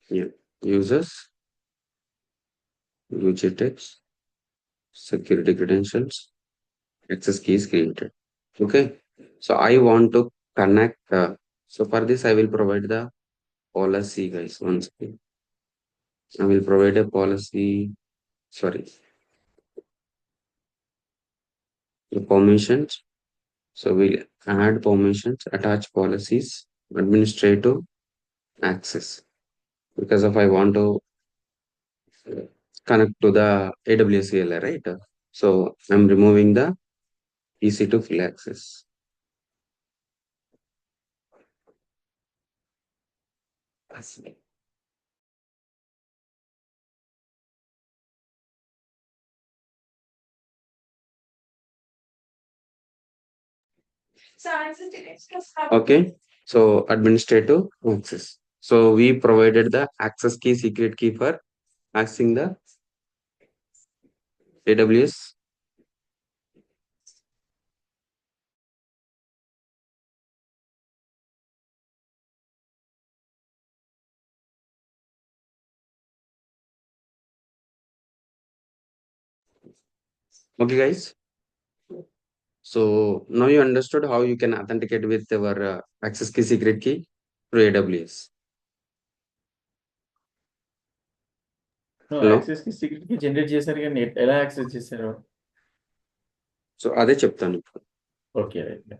Speaker 1: yeah. Users, UGText, security credentials, access key is created. Okay, so I want to connect. So for this, I will provide the policy, guys. Once I will provide a policy. Sorry, the permissions. So we'll add permissions, attach policies, administrative access. Because if I want to connect to the AWS CLI, right? So I'm removing the EC2 full access. Okay, so administrative access. So we provided the access key, secret key for accessing the AWS. Okay, guys. So now you understood how you can authenticate with your access key secret key through AWS. Hello.
Speaker 3: Access కి secret కి generate చేశారు కానీ ఎలా access చేశారు?
Speaker 1: So అదే చెప్తాను ఇప్పుడు.
Speaker 3: Okay right.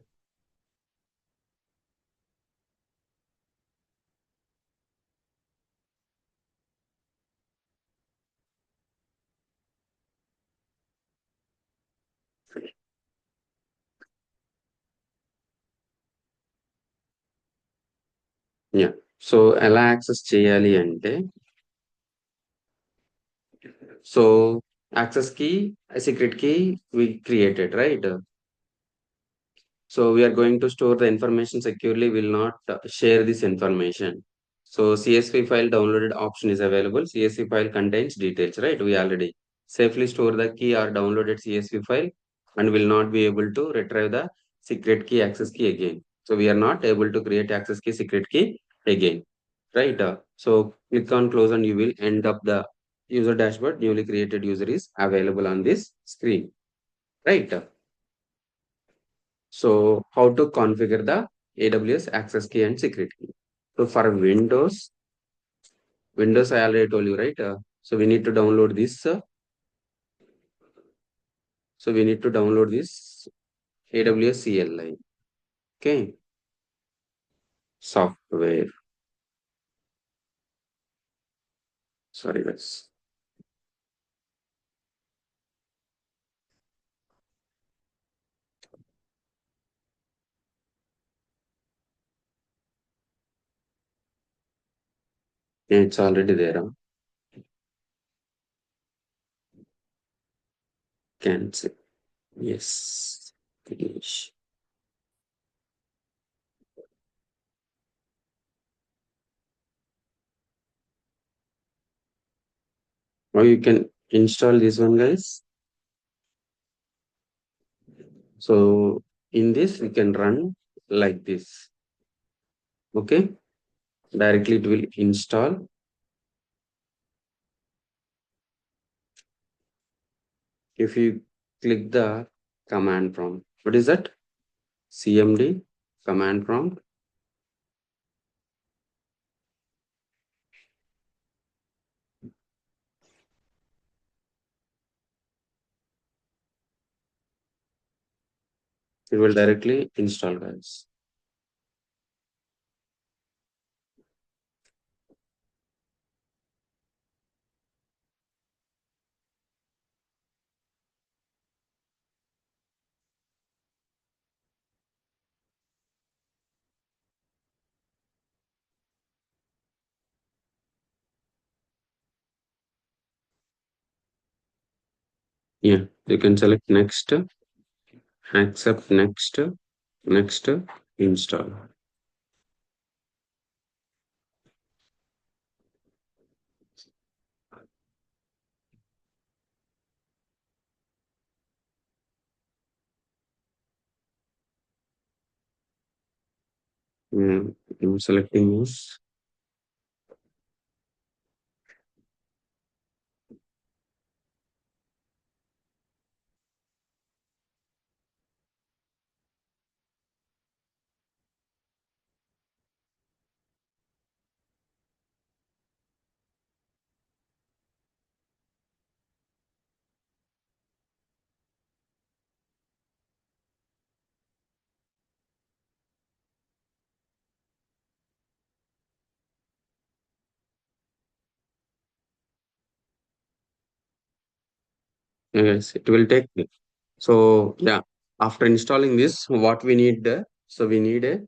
Speaker 1: Yeah. So ఎలా యాక్సెస్ చేయాలి అంటే, so access key secret key we created, right? So we are going to store the information securely, will not share this information. So CSV file downloaded option is available. CSV file contains details, right? We already safely store the key or downloaded CSV file and will not be able to retrieve the secret key access key again. So we are not able to create access key secret key again, right? So click on close and you will end up the user dashboard. Newly created user is available on this screen, right? So how to configure the AWS access key and secret key? So for Windows I already told you, right? So we need to download this. So we need to download this AWS CLI. Okay. Software. Sorry, guys. Yeah, it's already there. Cancel. Yes. Finish. Now you can install this one, guys. So in this we can run like this. Okay. Directly it will install. If you click the command prompt, what is that? CMD command prompt. It will directly install, guys. Yeah, you can select next, accept next, next, install. Yeah, I'm selecting this. Yes, it will take. So yeah, after installing this, what we need? So we need a,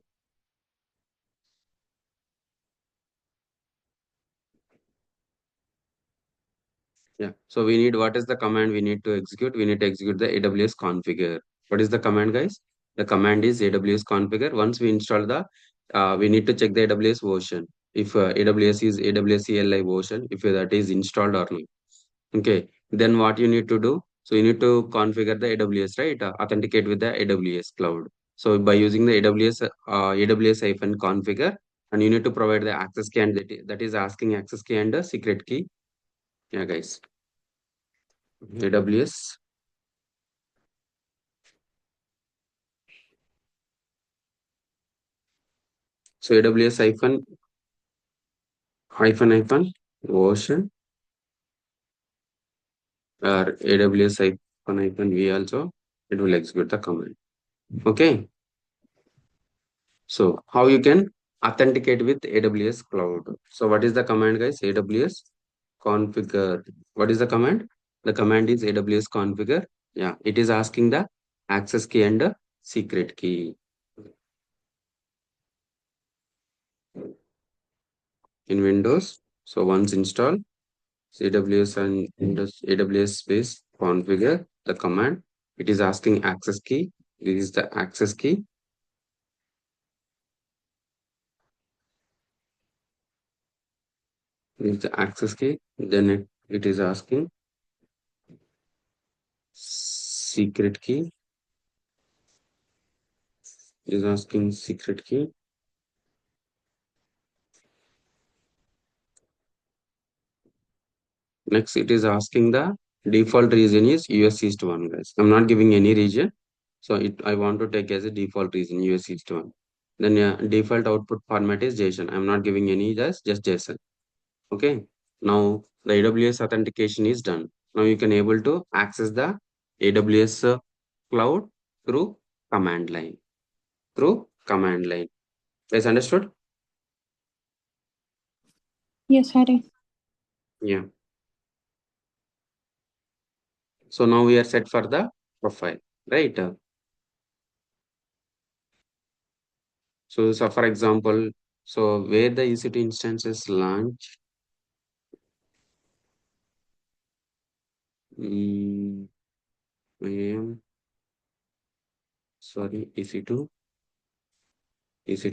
Speaker 1: yeah. So we need, what is the command we need to execute? We need to execute the AWS configure. What is the command, guys? The command is AWS configure. Once we install the, we need to check the AWS version. if AWS is AWS CLI version, if that is installed or not. Okay, then what you need to do? So you need to configure the AWS, right? Authenticate with the AWS cloud. So by using the AWS-configure, and you need to provide the access key, and that is asking access key and the secret key. Yeah, guys. AWS. So AWS hyphen version, or AWS hyphen V also, it will execute the command. Okay. So how you can authenticate with AWS cloud? So what is the command, guys? AWS configure. What is the command? The command is AWS configure. Yeah, it is asking the access key and the secret key in Windows. So once install AWS and Windows AWS space configure the command. It is asking access key. This is the access key. This is the access key. Then it is asking secret key. It is asking secret key. Next, it is asking the default region is US East 1, guys. I'm not giving any region. So I want to take as a default region US East 1. Then default output format is JSON. I'm not giving any, just JSON. Okay. Now the AWS authentication is done. Now you can able to access the AWS cloud through command line. Through command line. Guys, understood?
Speaker 2: Yes, Hari.
Speaker 1: Yeah. So now we are set for the profile, right? So for example, so where the EC2 instances launch, mm, IAM, sorry, EC2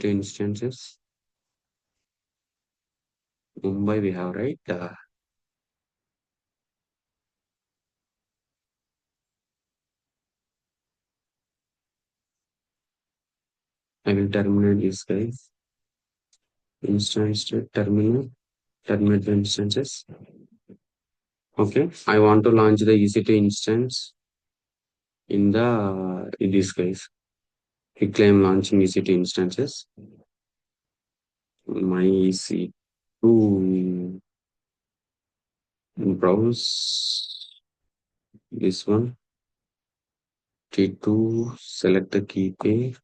Speaker 1: instances, Mumbai we have, right? I will terminate this, guys. Instance terminate the instances. Okay, I want to launch the EC2 instance in this case. Quick claim launching EC2 instances. My EC2 browse this one. T2 select the key pair.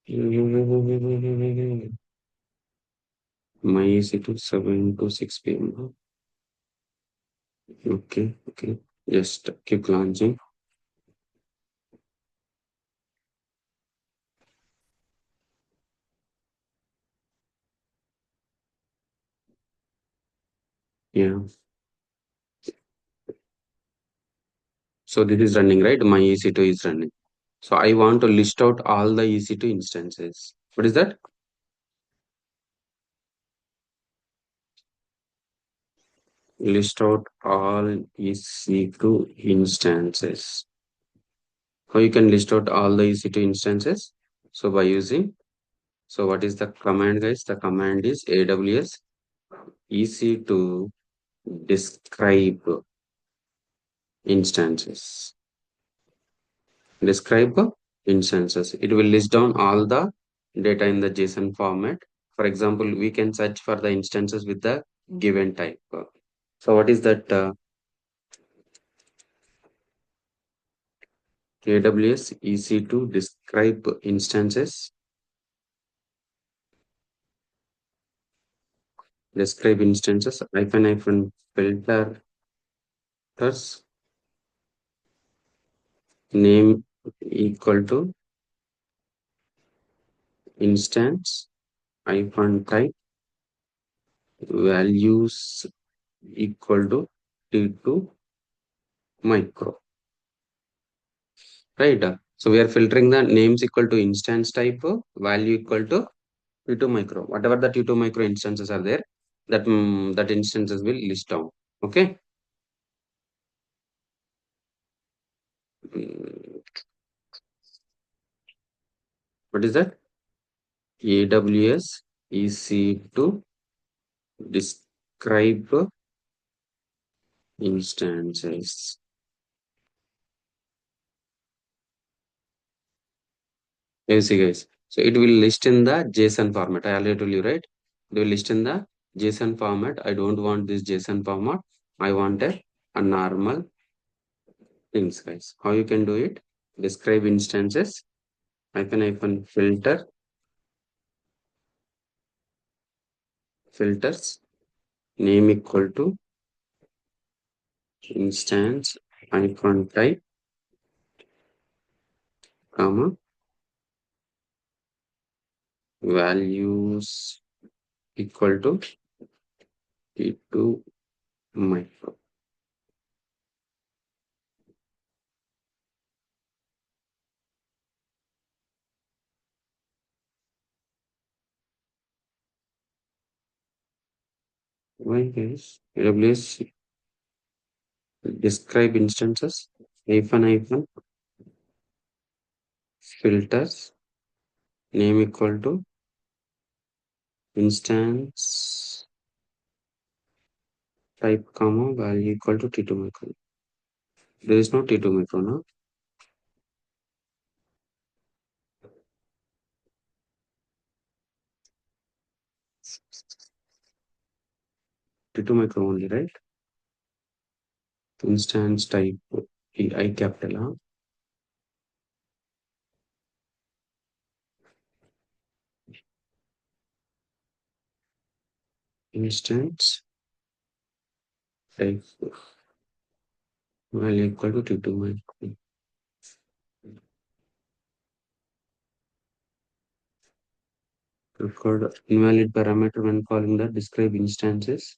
Speaker 1: My EC2 7 to 6 p.m. Okay, just keep launching. Yeah. So this is running, right? My EC2 is running. So I want to list out all the EC2 instances. What is that? List out all EC2 instances. How you can list out all the EC2 instances? So by using, so what is the command, guys? The command is AWS EC2 describe instances. Describe instances. It will list down all the data in the JSON format. For example, we can search for the instances with the given type. So what is that? AWS EC2 describe instances. Describe instances. Hyphen filters. Name equal to instance. Hyphen type. Values equal to T2 micro. Right. So we are filtering the names equal to instance type, value equal to T2 micro. Whatever the T2 micro instances are there, that instances will list down. Okay. Mm, What is that? AWS EC2 describe instances. You see, guys. So it will list in the JSON format. I already told you, right? It will list in the JSON format. I don't want this JSON format. I want a normal things, guys. How you can do it? Describe instances. Hyphen filters. Name equal to instance hyphen type, comma, values equal to T2 micro. Why guys? AWS describe instances hyphen filters name equal to instance type comma value equal to T2 micro. There is no T2 micro now. T2 micro only, right? Instance type I capital instance type value equal to T2 micro. Record invalid parameter when calling the describe instances.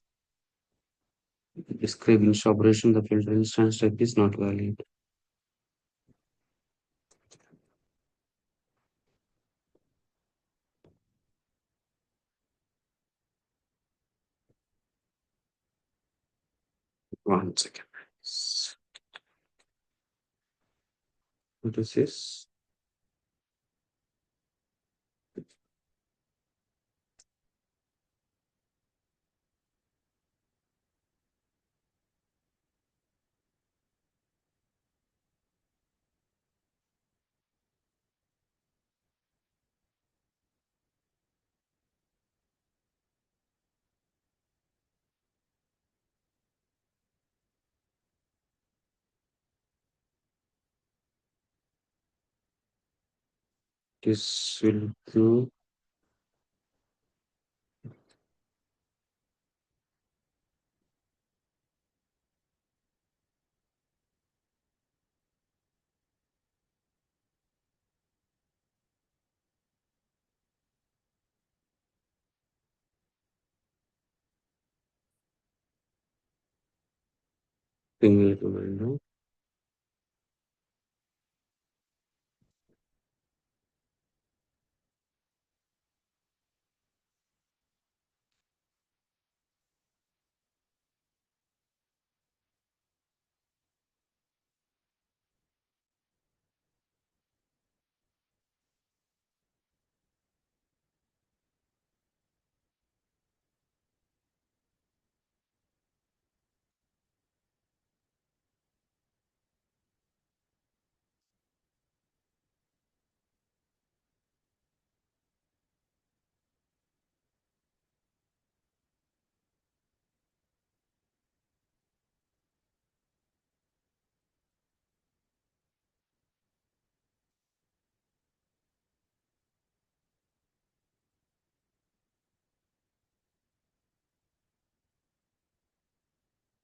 Speaker 1: Describe instance operation, the filter instance type is not valid. One second. What is this? This will do. Single window.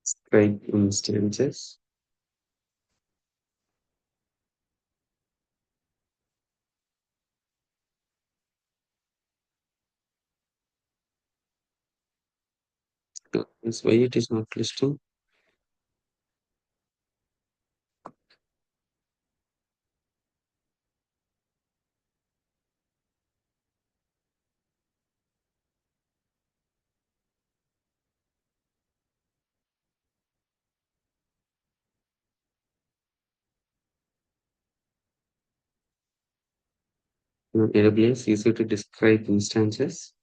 Speaker 1: Describe instances. That's why it is not listing. AWS easy to describe instances.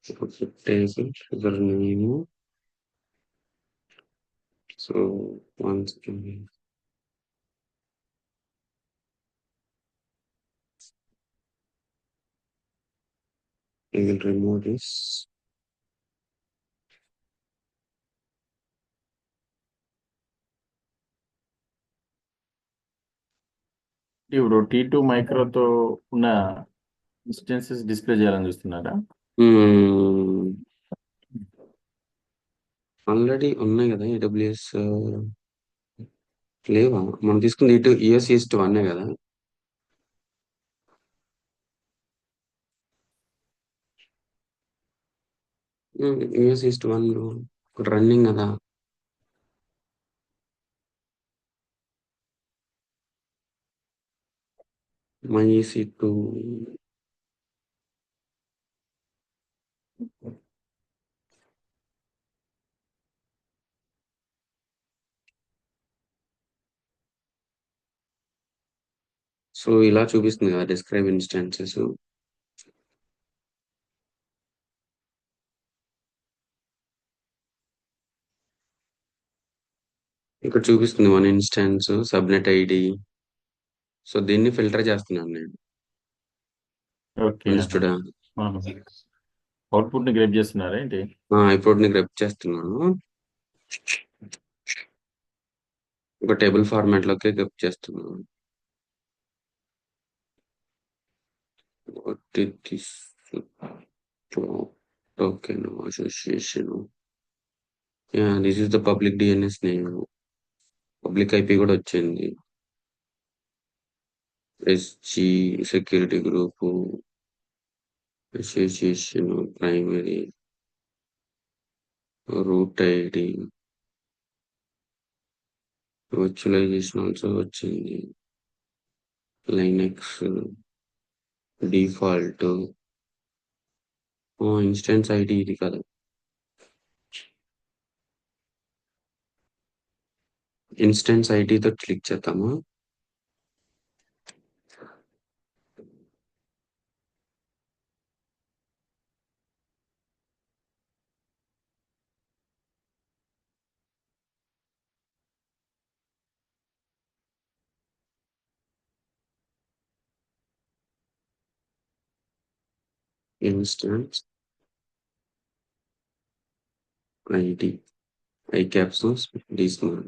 Speaker 1: Table, sugar name. So once I will remove this.
Speaker 3: ఇప్పుడు T2 మైక్రోతో ఉన్న instances display చేయాలని చూస్తున్నారా?
Speaker 1: Already ఉన్నాయి కదా AWS లేవా? మనం తీసుకుంది ఇటు ES ఈస్ట్ 1 కదా? ES ఈస్ట్ 1 రన్నింగ్ కదా? మై EC2 సో ఇలా చూపిస్తుంది కదా డిస్క్రైబ్ ఇన్స్టాన్సెస్. ఇక్కడ చూపిస్తుంది 1 ఇన్స్టాన్స్ సబ్నెట్ ఐడి. సో దీన్ని ఫిల్టర్ చేస్తున్నాను నేను.
Speaker 3: ఓకే.
Speaker 1: అండర్స్టూడా?
Speaker 3: అవుట్పుట్ ని గ్రేప్ చేస్తున్నారా ఏంటి?
Speaker 1: ఇప్పుడు నేను గ్రెప్ చేస్తున్నాను. ఒక టేబుల్ ఫార్మాట్ లోకి గ్రెప్ చేస్తున్నాను. What did this token association? Yeah, this is the public DNS name. Public IP కూడా వచ్చింది. SG security group association primary root ID virtualization also వచ్చింది. లైనెక్స్ డిఫాల్ట్ ఇన్స్టెన్స్ ఐడి ఇది కదా. Instance ఐడితో click చేద్దామా? Instance ID I caps D small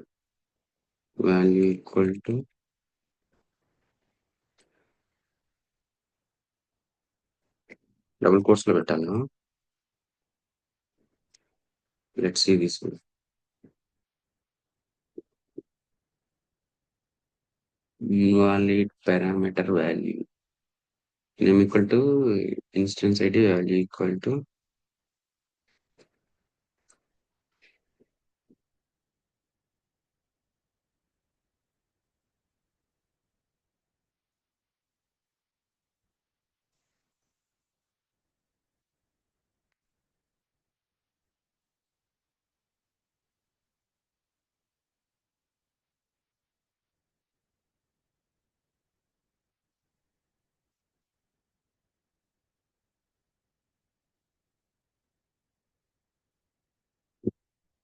Speaker 1: value equal to double quotes లో పెట్టాలా? Let's see this one. Invalid parameter value name equal to instance ID value equal to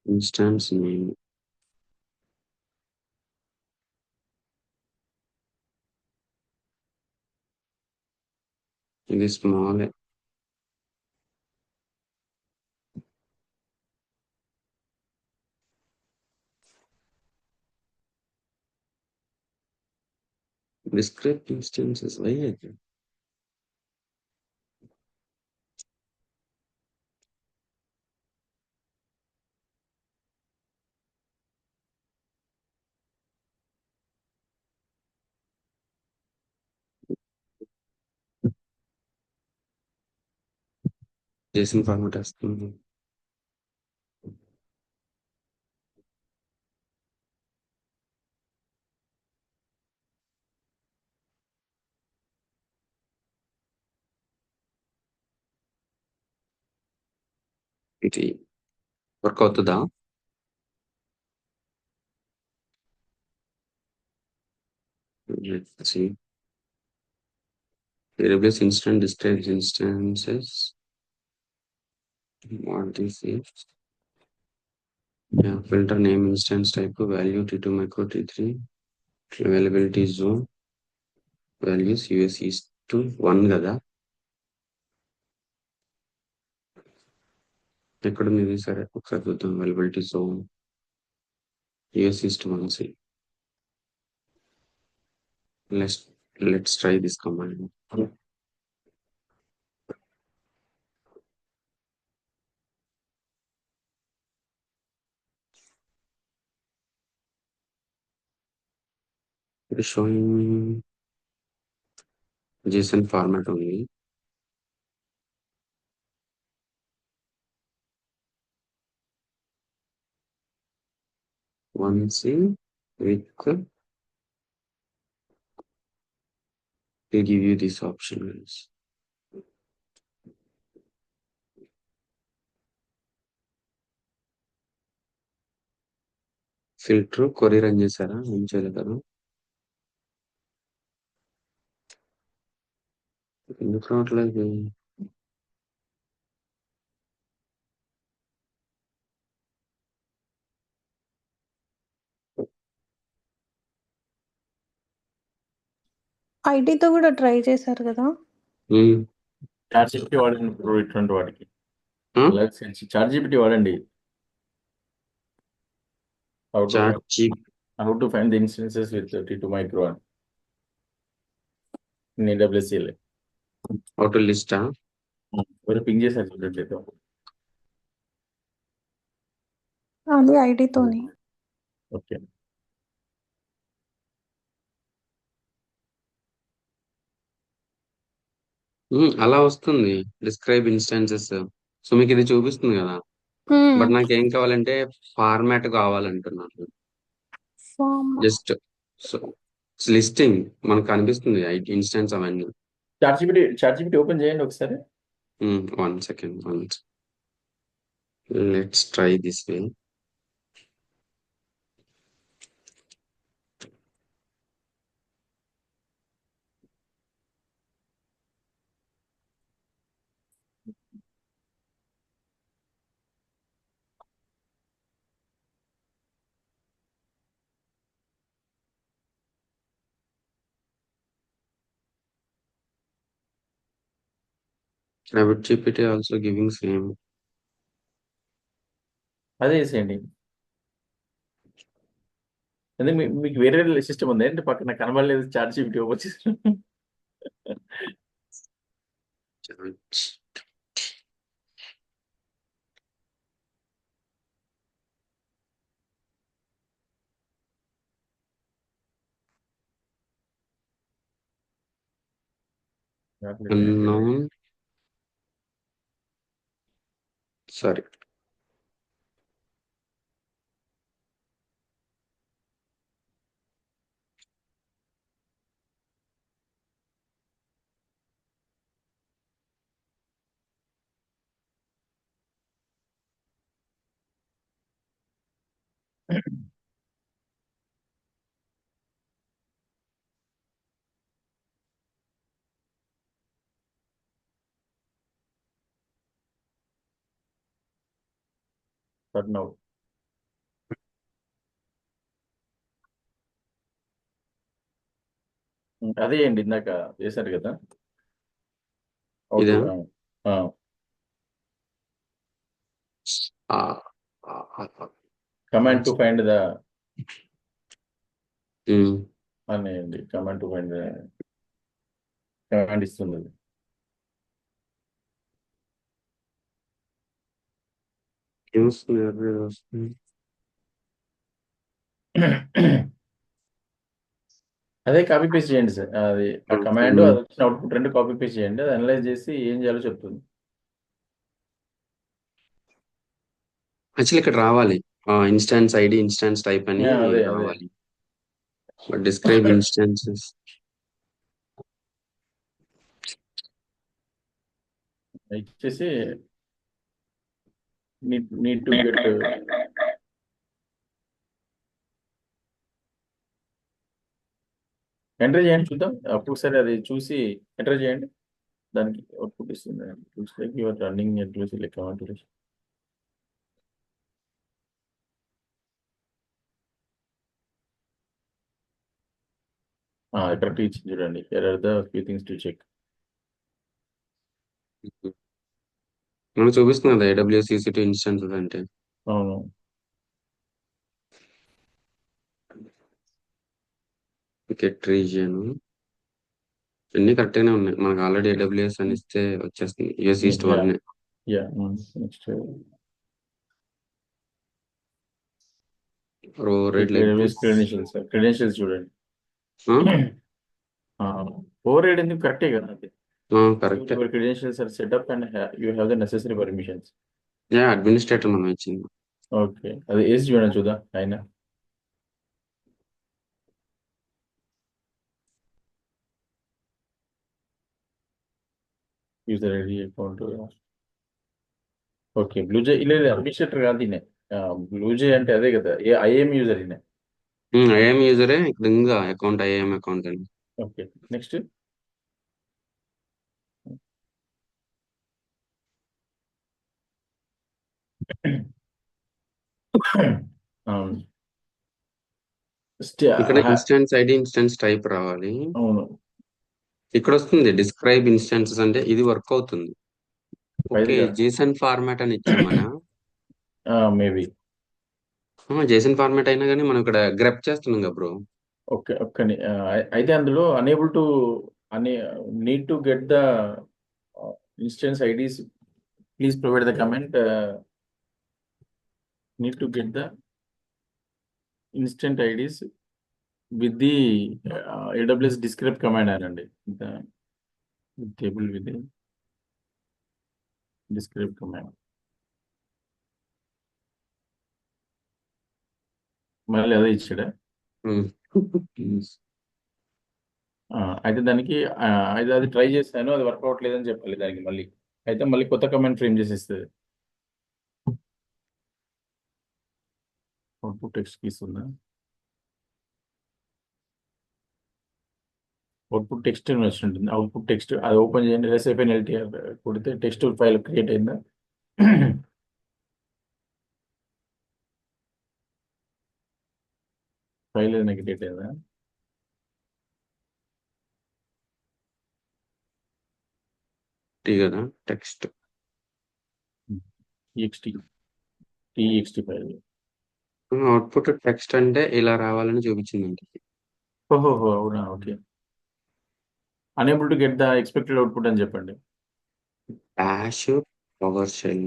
Speaker 1: instance name. It is small. Describe instances. Why again? JSON format వస్తుంది. ఇది work అవుతుందా? Let's see. Replace instant describes instances. What this is? Yeah, filter name instance type value T2 micro T3 availability zone values US is to 1 కదా ఎక్కడ ఉంది ఇది సరే ఒకసారి చూద్దాం availability zone US is to 1 see let's try this command it is showing JSON format only 1C with they give you this option guys filter కొరీ run చేశారా ఏం చేయలేదు కదా ఎందుకు రావట్లేదు
Speaker 2: ఐడితో కూడా ట్రై చేశారు కదా.
Speaker 3: చాట్ జీపీటీ వాడండి ఇప్పుడు ఇటువంటి వాడికి చాట్ జీపీటీ వాడండి. How to find the instances with T2 micro in AWS.
Speaker 1: How to list
Speaker 3: ഒരു పింగ్ చేశారు చూడండి.
Speaker 2: అది ఐడితోని.
Speaker 3: ఓకే
Speaker 1: అలా వస్తుంది డిస్క్రైబ్ ఇన్స్టాన్సెస్ సో మీకు ఇది చూపిస్తుంది కదా బట్ నాకు ఏం కావాలంటే ఫార్మాట్ కావాలంటున్నాను జస్ట్ సో లిస్టింగ్ మనకు కనిపిస్తుంది ఇన్స్టాన్స్ అవన్నీ
Speaker 3: చాట్ జీపీటీ ఓపెన్ చేయండి ఒకసారి.
Speaker 1: 1 second let's try this way private GPT also giving same
Speaker 3: అదే వేసేయండి. అదే మీకు వేరే సిస్టమ్ ఉంది అంటే పక్కన కనబడలేదు చాట్ జీపీటీ ఓపెన్ చేసి.
Speaker 1: unknown sorry
Speaker 3: బట్ నో అదే అండి ఇందాక చేశారు కదా.
Speaker 1: ఇదా
Speaker 3: కమాండ్ టు ఫైండ్ ద అనేయండి. కమాండ్ టు ఫైండ్ కమాండ్ ఇస్తుంది. అదే కాపీ పేస్ట్ చేయండి సార్. అది ఆ కమాండ్ అది వచ్చిన అవుట్పుట్ రెండు కాపీ పేస్ట్ చేయండి. అది అనలైజ్ చేసి ఏం చేయాలో చెప్తుంది.
Speaker 1: యాక్చువల్లీ ఇక్కడ రావాలి ఇన్స్టాన్స్ ఐడి ఇన్స్టాన్స్ టైప్ అని
Speaker 3: అదే
Speaker 1: రావాలి బట్ డిస్క్రైబ్ ఇన్స్టాన్సెస్
Speaker 3: ఇచ్చేసి need to get ఎంటర్ చేయండి చూద్దాం. ఒక్కొక్కసారి అది చూసి ఎంటర్ చేయండి, దానికి అవుట్పుట్ ఇస్తుంది. లూక్స్ లైక్ యువర్ రన్నింగ్ ఎట్లూసి లైక్ ఇక్కడ టీచ్ చూడండి. Are the few things to check.
Speaker 1: మనకు చూపిస్తుంది కదా AWS EC2 ఇన్స్టెన్సెస్ అంటే.
Speaker 3: అవును.
Speaker 1: గెట్ రీజియన్ అన్ని కరెక్ట్ గానే ఉన్నాయి. మనకు ఆల్రెడీ AWS అని ఇస్తే వచ్చేస్తుంది. US East
Speaker 3: yeah
Speaker 1: 1
Speaker 3: yeah next
Speaker 1: row rate like this.
Speaker 3: Credentials చూడండి. ఓవర్ రైడ్ ఎందుకు? కరెక్టే కదా అది.
Speaker 1: Correct.
Speaker 3: Your credentials are setup and you have the necessary permissions.
Speaker 1: Administrator మనం ఇచ్చింది.
Speaker 3: ఓకే, అది వేసి చూడండి చూద్దాం ఆయన. User ID account. ఓకే, బ్లూజే ఇలా అడ్మినిస్ట్రేటర్ కాదు ఈయన. బ్లూజే అంటే అదే కదా, ఐఏఎం యూజర్ ఈయన.
Speaker 1: ఐఏఎం యూజరే ఇక్కడ ఉంది అకౌంట్, ఐఏఎం అకౌంట్ అని.
Speaker 3: Okay, next.
Speaker 1: ఇక్కడ ఇన్స్టెన్స్ ఐడి, ఇన్స్టెన్స్ టైప్ రావాలి.
Speaker 3: అవును,
Speaker 1: ఇక్కడ వస్తుంది డిస్క్రైబ్ ఇన్స్టెన్సెస్ అంటే ఇది వర్క్ అవుతుంది. ఓకే,
Speaker 3: పైదిగా
Speaker 1: జేసన్ ఫార్మాట్ అని ఇచ్చామనా?
Speaker 3: మేబీ.
Speaker 1: జేసన్ ఫార్మాట్ అయినా కానీ మనం ఇక్కడ గ్రెప్ చేస్తున్నాం కదా బ్రో.
Speaker 3: ఓకే, అయితే అందులో అనేబుల్ టు అనే need to get the instance IDs, please provide the comment. Need to get the instant IDs with the AWS describe command అనండి. Table with describe command. మళ్ళీ అదే ఇచ్చాడా? అయితే దానికి అయితే అది ట్రై చేశాను, అది వర్క్ అవ్వట్లేదని చెప్పాలి దానికి మళ్ళీ. అయితే మళ్ళీ కొత్త కమెంట్ ఫ్రేమ్ చేసి ఇస్తుంది. అవుట్పుట్ టెక్స్ట్ కీస్ ఉందా? అవుట్పుట్ టెక్స్ట్ వచ్చినట్టుంది. అవుట్పుట్ టెక్స్ట్ అది ఓపెన్ చేయండి. రెసిపీ LTR కొడితే టెక్స్ట్ ఫైల్ క్రియేట్ అయిందా? ఫైల్ ఏదైనా క్రియేట్ అయిందా?
Speaker 1: కదా text
Speaker 3: TXT file.
Speaker 1: Output text అంటే ఇలా రావాలని చూపించింది.
Speaker 3: ఓహో, అవునా, okay. Unable to get the expected output అని చెప్పండి.
Speaker 1: Dash PowerShell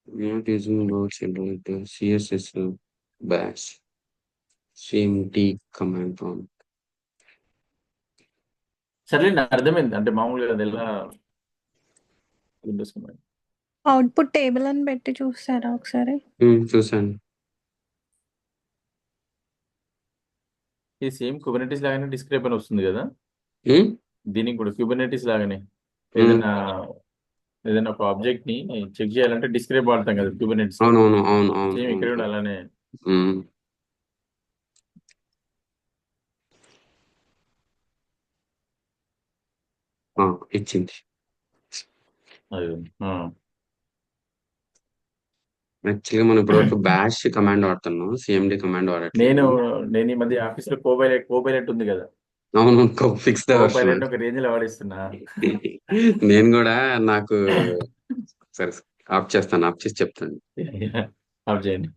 Speaker 1: not using PowerShell with CSS bash cmd command prompt.
Speaker 3: సరే, నాకు అర్థమైంది. అంటే మామూలుగా అది ఎలా విండోస్ కమాండ్.
Speaker 2: అవుట్పుట్ టేబుల్ అని పెట్టి చూస్తారా ఒకసారి?
Speaker 1: చూసాను.
Speaker 3: ఇది సేమ్ కుబర్నెటిస్ లాగానే డిస్క్రైబ్ అని వస్తుంది కదా. దీనికి కూడా కుబర్నెటిస్ లాగానే ఏదైనా ఒక ఆబ్జెక్ట్ ని చెక్ చేయాలంటే డిస్క్రైబ్ వాడతాం కదా కుబర్నెటిస్.
Speaker 1: అవునవును, అవును
Speaker 3: సేమ్ ఇక్కడ కూడా
Speaker 1: అవును.
Speaker 3: అలానే.
Speaker 1: ఇచ్చింది.
Speaker 3: అది
Speaker 1: యాక్చువల్గా మనం ఇప్పటివరకు బ్యాష్ కమాండ్ వాడుతున్నాం, సిఎండి కమాండ్
Speaker 3: నేను
Speaker 1: వాడట్లేదు.
Speaker 3: ఈ మధ్య ఆఫీస్ లో కోపైలట్ ఉంది కదా.
Speaker 1: అవును, ఫిక్స్ ద వర్షన్.
Speaker 3: కోపైలట్ ఒక రేంజ్ లో వాడిస్తున్నా.
Speaker 1: నేను కూడా నాకు సరే ఆఫ్ చేస్తాను, ఆఫ్ చేసి చెప్తాను.
Speaker 3: ఆఫ్ చేయండి.